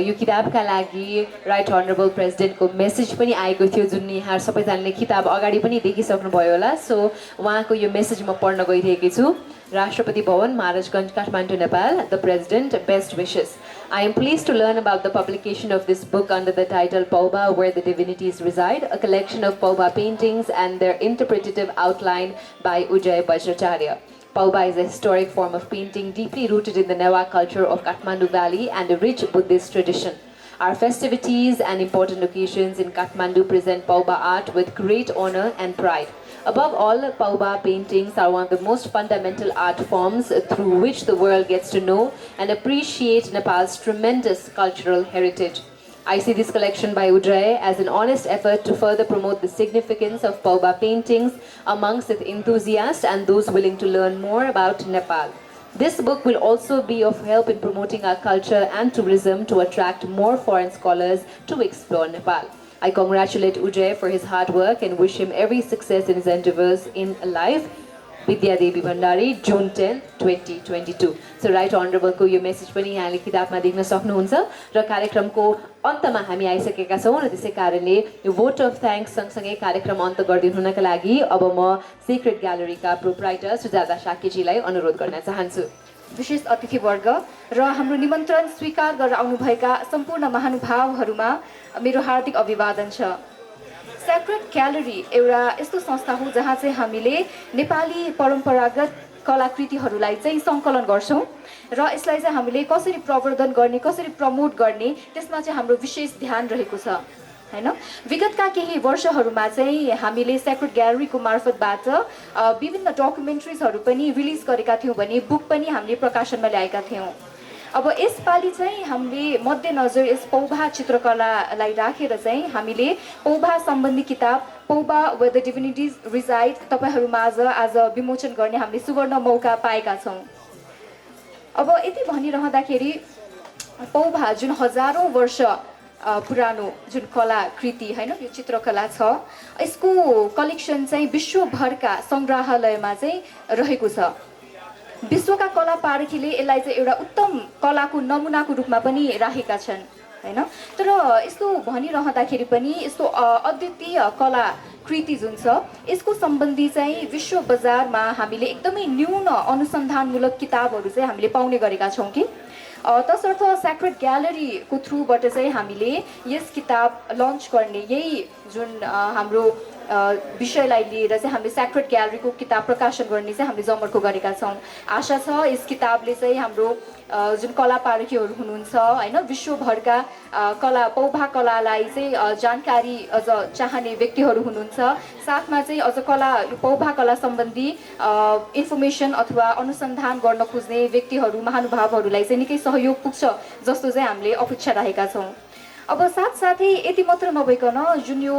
Speaker 1: यो किताबका लागि राइट अनरेबल प्रेसिडेन्टको मेसेज पनि आएको थियो, जुन यहाँ सबैजनाले किताब अगाडि पनि देखिसक्नुभयो होला। सो उहाँको यो मेसेज म पढ्न गइरहेकी छु। Rashtrapati Bhavan, Maharajganj, Kathmandu, Nepal. The President, best wishes. I am pleased to learn about the publication of this book under the title Paubha, Where the Divinities Reside, a collection of Paubha paintings and their interpretative outline by Ujay Bajracharya. Paubha is a historic form of painting deeply rooted in the Newa culture of Kathmandu Valley and a rich Buddhist tradition. Our festivities and important occasions in Kathmandu present Paubha art with great honor and pride. Above all, Paubha paintings are one of the most fundamental art forms through which the world gets to know and appreciate Nepal's tremendous cultural heritage. I see this collection by Ujay as an honest effort to further promote the significance of Paubha paintings amongst its enthusiasts and those willing to learn more about Nepal. This book will also be of help in promoting our culture and tourism to attract more foreign scholars to explore Nepal. I congratulate Ujay for his hard work and wish him every success in his endeavors in life. Vidya Devi Bhandari, June 10, 2022. So right honorable को यो message पनि यहाँले किताबमा देख्न सक्नुहुन्छ र कार्यक्रमको अन्तमा हामी आइसकेका छौँ र त्यसै कारणले यो भोट अफ थ्याङ्क्स सँगसँगै कार्यक्रम अन्त गरिदिनु हुनका लागि अब म सिक्रेट ग्यालरीका प्रोप्राइटर सुजाता साकेजीलाई अनुरोध गर्न चाहन्छु।
Speaker 9: विशेष अतिथिवर्ग र हाम्रो निमन्त्रण स्वीकार गरेर आउनुभएका सम्पूर्ण महानुभावहरूमा मेरो हार्दिक अभिवादन छ। सेक्रेट ग्यालरी एउटा यस्तो संस्था हो जहाँ चाहिँ हामीले नेपाली परम्परागत कलाकृतिहरूलाई चाहिँ सङ्कलन गर्छौँ र यसलाई चाहिँ हामीले कसरी प्रवर्धन गर्ने, कसरी प्रमोट गर्ने, त्यसमा चाहिँ हाम्रो विशेष ध्यान रहेको छ हैन। विगतका केही वर्षहरूमा चाहिँ हामीले सेक्रेट ग्यालरीको मार्फतबाट विभिन्न डकुमेन्ट्रिजहरू पनि रिलिज गरेका थियौँ भने बुक पनि हामीले प्रकाशनमा ल्याएका थियौँ। अब यसपालि चाहिँ हामीले मध्यनजर यस पौभा चित्रकलालाई राखेर चाहिँ हामीले पौभा सम्बन्धी किताब पौभा वेयर द डिभिनिटिज रिसाइड तपाईहरूमाझ आज विमोचन गर्ने हामीले सुवर्ण मौका पाएका छौँ। अब यति भनिरहँदाखेरि पौभा जुन हजारौँ वर्ष पुरानो जुन कलाकृति हैन, यो चित्रकला छ, यसको कलेक्सन चाहिँ विश्वभरका सङ्ग्रहालयमा चाहिँ रहेको छ। विश्वका कला पारखीले यसलाई चाहिँ एउटा उत्तम कलाको नमुनाको रूपमा पनि राखेका छन् हैन। तर यस्तो भनिरहँदाखेरि पनि यस्तो अद्वितीय कलाकृति जुन छ यसको सम्बन्धी चाहिँ विश्व बजारमा हामीले एकदमै न्यून अनुसन्धानमूलक किताबहरू चाहिँ हामीले पाउने गरेका छौँ कि तसर्थ सेक्रेट ग्यालरीको थ्रुबाट चाहिँ हामीले यस किताब लन्च गर्ने यही जुन हाम्रो विषयलाई लिएर चाहिँ हामीले सेक्रेट ग्यालरीको किताब प्रकाशन गर्ने चाहिँ हामीले जमर्को गरेका छौँ। आशा छ यस किताबले चाहिँ हाम्रो जुन कला पारखीहरू हुनुहुन्छ हैन, विश्वभरका कला पौभा कलालाई चाहिँ जानकारी अझ चाहने व्यक्तिहरू हुनुहुन्छ, साथमा चाहिँ अझ कला पौभा कला सम्बन्धी इन्फर्मेसन अथवा अनुसन्धान गर्न खोज्ने व्यक्तिहरू महानुभावहरूलाई चाहिँ निकै सहयोग पुग्छ जस्तो चाहिँ हामीले अपेक्षा राखेका छौँ। अब साथसाथै यति मात्र नभइकन जुन यो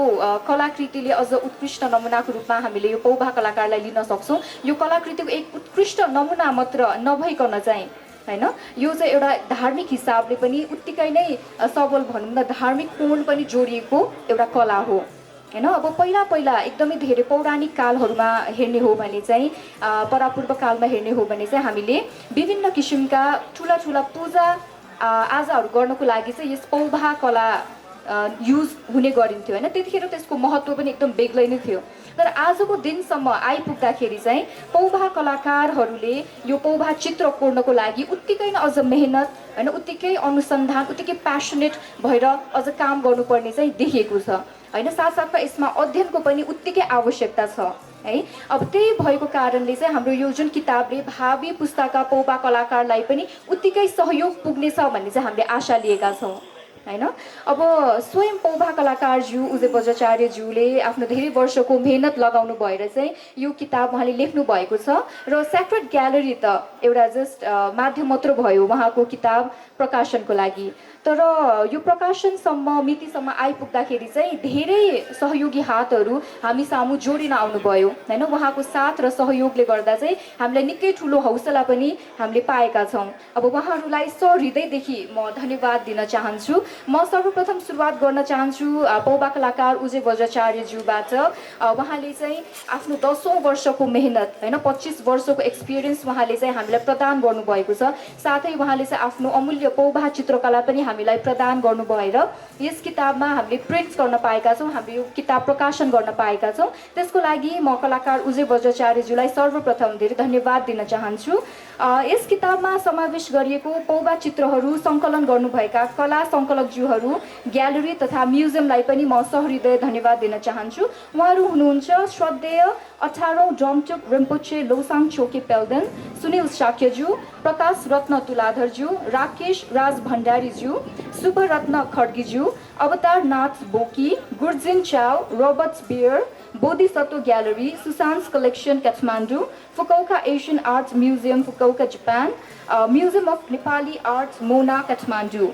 Speaker 9: कलाकृतिले अझ उत्कृष्ट नमुनाको रूपमा हामीले यो पौभा कलाकारलाई लिन सक्छौँ, यो कलाकृतिको एक उत्कृष्ट नमुना मात्र नभइकन चाहिँ हैन, यो चाहिँ एउटा धार्मिक हिसाबले पनि उत्तिकै नै सबल भनौँ न धार्मिक कोण पनि जोडिएको एउटा कला हो हैन। अब पहिला एकदमै धेरै पौराणिक कालहरूमा हेर्ने हो भने चाहिँ परापूर्व कालमा हेर्ने हो भने चाहिँ हामीले विभिन्न किसिमका ठुला पूजा आजाहरू गर्नको लागि चाहिँ यस पौभा कला युज हुने गरिन्थ्यो हैन। त्यतिखेर त्यसको महत्त्व पनि एकदम बेग्लै नै थियो। तर आजको दिनसम्म आइपुग्दाखेरि चाहिँ पौभा कलाकारहरूले यो पौभा चित्र कोर्नको लागि उत्तिकै नै अझ मेहनत हैन, उत्तिकै अनुसन्धान, उत्तिकै प्यासनेट भएर अझ काम गर्नुपर्ने चाहिँ देखिएको छ हैन। साथसाथमा यसमा अध्ययनको पनि उत्तिकै आवश्यकता छ है। अब त्यही भएको कारणले चाहिँ हाम्रो यो जुन किताबले भावी पुस्ताका पौभा कलाकारलाई पनि उत्तिकै सहयोग पुग्नेछ भन्ने चाहिँ हामीले आशा लिएका छौँ हैन। अब स्वयं पौभा कलाकारज्यू उजय बज्राचार्यज्यूले आफ्नो धेरै वर्षको मेहनत लगाउनु भएर चाहिँ यो किताब उहाँले लेख्नु भएको छ र सेक्रेट ग्यालरी त एउटा जस्ट माध्यम मात्र भयो उहाँको किताब प्रकाशनको लागि। तर यो प्रकाशनसम्म मितिसम्म आइपुग्दाखेरि चाहिँ धेरै सहयोगी हातहरू हामी सामु जोडिन आउनुभयो हैन। उहाँको साथ र सहयोगले गर्दा चाहिँ हामीलाई निकै ठुलो हौसला पनि हामीले पाएका छौँ। अब उहाँहरूलाई सहृदयदेखि म धन्यवाद दिन चाहन्छु। म सर्वप्रथम सुरुवात गर्न चाहन्छु पौभा कलाकार उजय बज्राचार्यज्यूबाट। उहाँले चाहिँ आफ्नो 10औं वर्षको मेहनत हैन 25 वर्षको एक्सपिरियन्स उहाँले चाहिँ हामीलाई प्रदान गर्नुभएको छ। साथै उहाँले चाहिँ आफ्नो अमूल्य पौभा चित्रकला पनि हामीलाई प्रदान गर्नु भएर यस किताबमा हामीले प्रिन्ट गर्न पाएका छौँ, हामीले यो किताब प्रकाशन गर्न पाएका छौँ। त्यसको लागि म कलाकार उजय बज्राचार्यज्यूलाई सर्वप्रथम धेरै धन्यवाद दिन चाहन्छु। यस किताबमा समावेश गरिएको पौभा चित्रहरू सङ्कलन गर्नुभएका कला सङ्कलकज्यूहरू, ग्यालरी तथा म्युजियमलाई पनि म सहृदय धन्यवाद दिन चाहन्छु। उहाँहरू हुनुहुन्छ श्रद्धेय 18औं डोमचुक रिम्पोचे लोसाङ चोके पेल्दन सुनिल शाक्यज्यू, प्रकाश रत्न तुलाधरज्यू, राकेश राज भण्डारीज्यू, शुभरत्न खड्गीज्यू, अवतार नाथ बोकी, गुर्जिन चाउ, Roberts Beer, Bodhisattva gallery, Susan's collection Kathmandu, Fukuoka Asian arts museum Fukuoka Japan, museum of Nepali arts MoNA Kathmandu.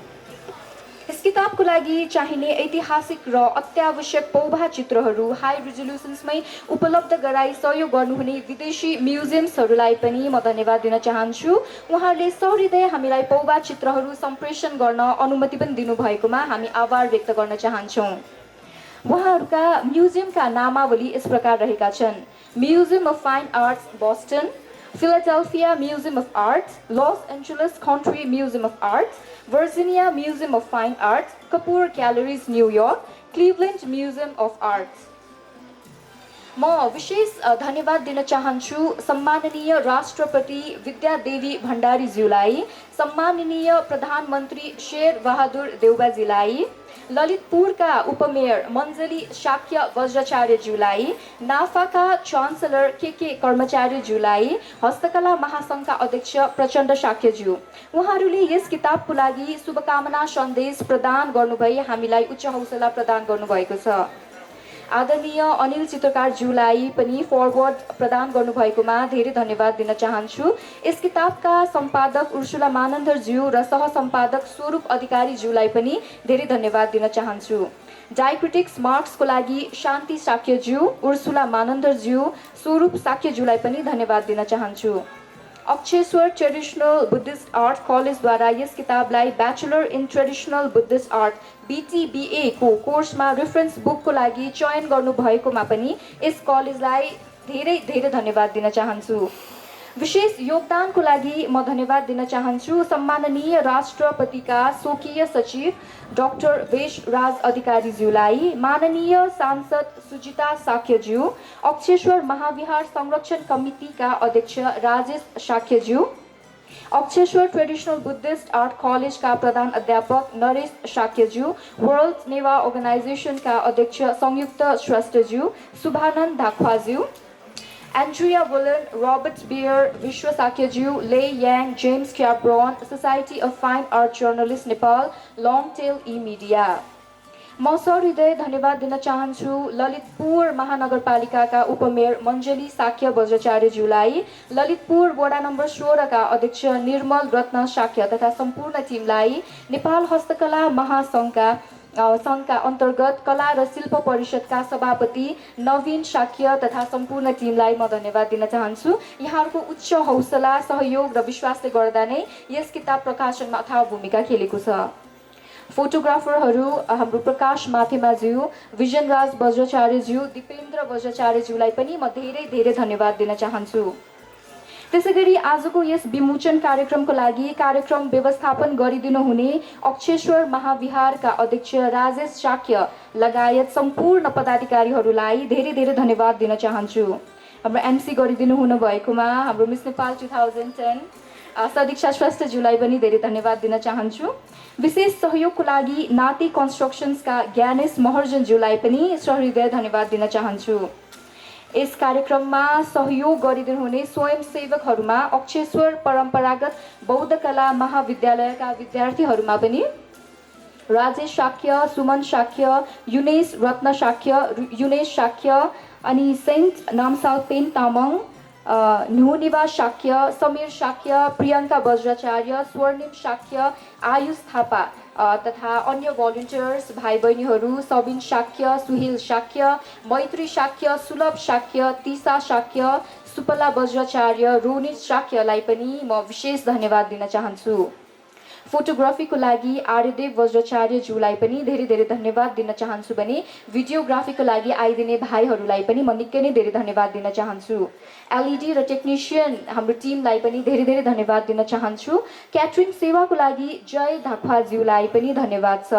Speaker 9: यस किताबको लागि चाहिने ऐतिहासिक र अत्यावश्यक पौभा चित्रहरू हाई रिजोल्युसन्समै उपलब्ध गराई सहयोग गर्नुहुने विदेशी म्युजियम्सहरूलाई पनि म धन्यवाद दिन चाहन्छु। उहाँहरूले सहृदय हामीलाई पौभा चित्रहरू सम्प्रेषण गर्न अनुमति पनि दिनुभएकोमा हामी आभार व्यक्त गर्न चाहन्छौँ। उहाँहरूका म्युजियमका नामावली यस प्रकार रहेका छन्: museum of fine arts Boston, Philadelphia Museum of Arts, Los Angeles Country Museum of Arts, Virginia Museum of Fine Arts, Kapoor Galleries, New York, Cleveland Museum of Arts। म विशेष धन्यवाद दिन चाहन्छु सम्माननीय राष्ट्रपति विद्यादेवी भण्डारीज्यूलाई, सम्माननीय प्रधानमन्त्री शेर बहादुर देउबाजीलाई, ललितपुरका उपमेयर मञ्जली शाक्य वज्राचार्यज्यूलाई, नाफाका चान्सलर के कर्मचारीज्यूलाई, हस्तकला महासङ्घका अध्यक्ष प्रचण्ड शाक्यज्यू। उहाँहरूले यस किताबको लागि शुभकामना सन्देश प्रदान गर्नुभई हामीलाई उच्च हौसला प्रदान गर्नुभएको छ। आदरणीय अनिल चित्रकारज्यूलाई पनि फरवर्ड प्रदान गर्नुभएकोमा धेरै धन्यवाद दिन चाहन्छु। यस किताबका सम्पादक उर्सुला मानन्दरज्यू र सहसम्पादक स्वरूप अधिकारीज्यूलाई पनि धेरै धन्यवाद दिन चाहन्छु। डायक्रिटिक्स मार्क्सको लागि शान्ति साक्यज्यू, उर्सुला मानन्दरज्यू, स्वरूप साक्यज्यूलाई पनि धन्यवाद दिन चाहन्छु। अक्षेश्वर ट्रेडिसनल बुद्धिस्ट आर्ट कलेजद्वारा यस किताबलाई bachelor in traditional Buddhist art BTBA को कोर्समा रेफरेन्स बुकको लागि चयन गर्नुभएकोमा पनि यस कलेजलाई धेरै धेरै धन्यवाद दिन चाहन्छु। विशेष योगदानको लागि म धन्यवाद दिन चाहन्छु सम्माननीय राष्ट्रपतिका स्वकीय सचिव डाक्टर वेश राज अधिकारीज्यूलाई, माननीय सांसद सुजिता साक्यज्यू, अक्षेश्वर महाविहार संरक्षण कमिटीका अध्यक्ष राजेश साक्यज्यू, अक्षेश्वर ट्रेडिशनल बुद्धिस्ट आर्ट कलेजका प्रधान अध्यापक नरेश शाक्यज्यू, वर्ल्ड नेवा अर्गनाइजेसनका अध्यक्ष संयुक्त श्रेष्ठज्यू, शुभानन्द धाख्वाज्यू, Andrea Woolen, Robert Beer, Bishwa साक्यज्यू, Le Yang, James Cabron, society of fine art journalist Nepal, long tail e media. म सहृदय धन्यवाद दिन चाहन्छु ललितपुर महानगरपालिकाका उपमेयर मञ्जली शाक्य बज्राचार्यज्यूलाई, ललितपुर वडा नम्बर 16 का अध्यक्ष निर्मल रत्न शाक्य तथा सम्पूर्ण टिमलाई, नेपाल हस्तकला महासङ्घका सङ्घका अन्तर्गत कला र शिल्प परिषदका सभापति नवीन शाक्य तथा सम्पूर्ण टिमलाई म धन्यवाद दिन चाहन्छु। यहाँहरूको उच्च हौसला, सहयोग र विश्वासले गर्दा नै यस किताब प्रकाशनमा अथाह भूमिका खेलेको छ। फोटोग्राफरहरू हाम्रो प्रकाश माथेमाज्यू, विजनराज बज्राचार्यज्यू, दिपेन्द्र बज्राचार्यज्यूलाई पनि म धेरै धेरै धन्यवाद दिन चाहन्छु। त्यसैगरी आजको यस विमोचन कार्यक्रमको लागि कार्यक्रम व्यवस्थापन गरिदिनु हुने अक्षेश्वर महाविहारका अध्यक्ष राजेश शाक्य लगायत सम्पूर्ण पदाधिकारीहरूलाई धेरै धेरै धन्यवाद दिन चाहन्छु। हाम्रो एमसी गरिदिनु हुनु भएकोमा हाम्रो मिस नेपाल 2010 सदीक्षा श्रेष्ठज्यूलाई पनि धेरै धन्यवाद दिन चाहन्छु। विशेष सहयोगको लागि नाती कन्स्ट्रक्सन्सका ज्ञानेश महर्जनज्यूलाई पनि सहृदय धन्यवाद दिन चाहन्छु। यस कार्यक्रममा सहयोग गरिदिनु हुने स्वयंसेवकहरूमा अक्षेश्वर परम्परागत बौद्ध कला महाविद्यालयका विद्यार्थीहरूमा पनि राजेश शाक्य, सुमन शाक्य, युनेश रत्न शाक्य, युनेश शाक्य, अनि सेन्ट नामसाल पेन तामाङ, नुनिवा शाक्य, समीर शाक्य, प्रियङ्का बज्राचार्य, स्वर्णिम शाक्य, आयुष थापा तथा अन्य भोलिन्टियर्स भाइ बहिनीहरू सबिन शाक्य, सुहिल शाक्य, मैत्री शाक्य, सुलभ शाक्य, तिसा शाक्य, सुपला बज्राचार्य, रोनित शाक्यलाई पनि म विशेष धन्यवाद दिन चाहन्छु। फोटोग्राफीको लागि आर्यदेव वज्राचार्यज्यूलाई पनि धेरै धेरै धन्यवाद दिन चाहन्छु भने भिडियोग्राफीको लागि आइदिने भाइहरूलाई पनि म निकै नै धेरै धन्यवाद दिन चाहन्छु। एलइडी र टेक्निसियन हाम्रो टिमलाई पनि धेरै धेरै धन्यवाद दिन चाहन्छु। क्याटरिङ सेवाको लागि जय धाखवाज्यूलाई पनि धन्यवाद छ।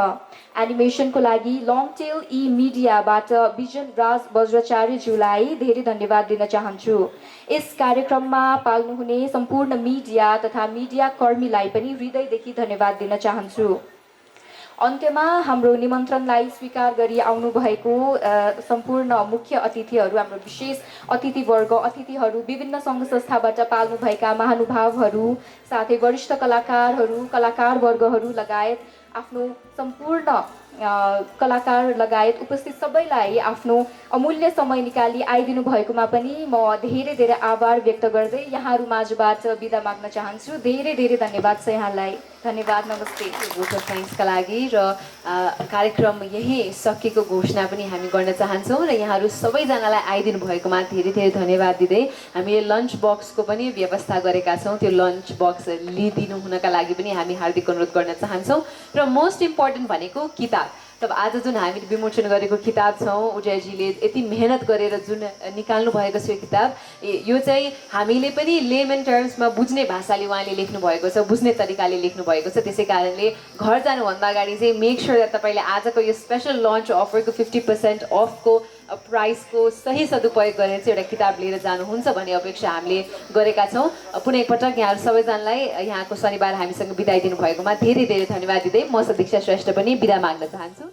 Speaker 9: एनिमेसनको लागि लङ टेल ई मिडियाबाट विजन राज वज्राचार्यज्यूलाई धेरै धन्यवाद दिन चाहन्छु। यस कार्यक्रममा पाल्नुहुने सम्पूर्ण मिडिया तथा मिडिया कर्मीलाई पनि हृदयदेखि धन्यवाद दिन चाहन्छु। अन्त्यमा हाम्रो निमन्त्रणलाई स्वीकार गरी आउनुभएको सम्पूर्ण मुख्य अतिथिहरू, हाम्रो विशेष अतिथिवर्ग, अतिथिहरू, विभिन्न सङ्घ संस्थाबाट पाल्नुभएका महानुभावहरू, साथै वरिष्ठ कलाकारहरू, कलाकारवर्गहरू लगायत आफ्नो सम्पूर्ण कलाकार लगायत उपस्थित सबैलाई आफ्नो अमूल्य समय निकाली आइदिनु भएकोमा पनि म धेरै धेरै आभार व्यक्त गर्दै यहाँहरू माझबाट बिदा माग्न चाहन्छु। धेरै धेरै धन्यवाद छ यहाँलाई। धन्यवाद, नमस्ते।
Speaker 1: भोट अफ थ्याङ्क्सका लागि र कार्यक्रम यही सकिएको घोषणा पनि हामी गर्न चाहन्छौँ र यहाँहरू सबैजनालाई आइदिनु भएकोमा धेरै धेरै धन्यवाद दिँदै हामीले लन्च बक्सको पनि व्यवस्था गरेका छौँ। त्यो लन्च बक्स लिइदिनु हुनका लागि पनि हामी हार्दिक अनुरोध गर्न चाहन्छौँ। र मोस्ट इम्पोर्टेन्ट भनेको किताब। तब आज जुन हामीले विमोचन गरेको किताब छौँ, उजयजीले यति मेहनत गरेर जुन निकाल्नु भएको छ यो किताब, यो चाहिँ हामीले पनि लेमन टर्म्समा बुझ्ने भाषाले उहाँले लेख्नु भएको छ, बुझ्ने तरिकाले लेख्नु भएको छ। त्यसै कारणले घर जानुभन्दा अगाडि चाहिँ मेक स्योर द्याट तपाईँले आजको यो स्पेसल लन्च अफरको 50% अफको प्राइसको सही सदुपयोग गरेर चाहिँ एउटा किताब लिएर जानुहुन्छ भन्ने अपेक्षा हामीले गरेका छौँ। पुनः एकपटक यहाँहरू सबैजनालाई यहाँको शनिबार हामीसँग बिताइदिनु भएकोमा धेरै धेरै धन्यवाद दिँदै म सदीक्षा श्रेष्ठ पनि बिदा माग्न चाहन्छु।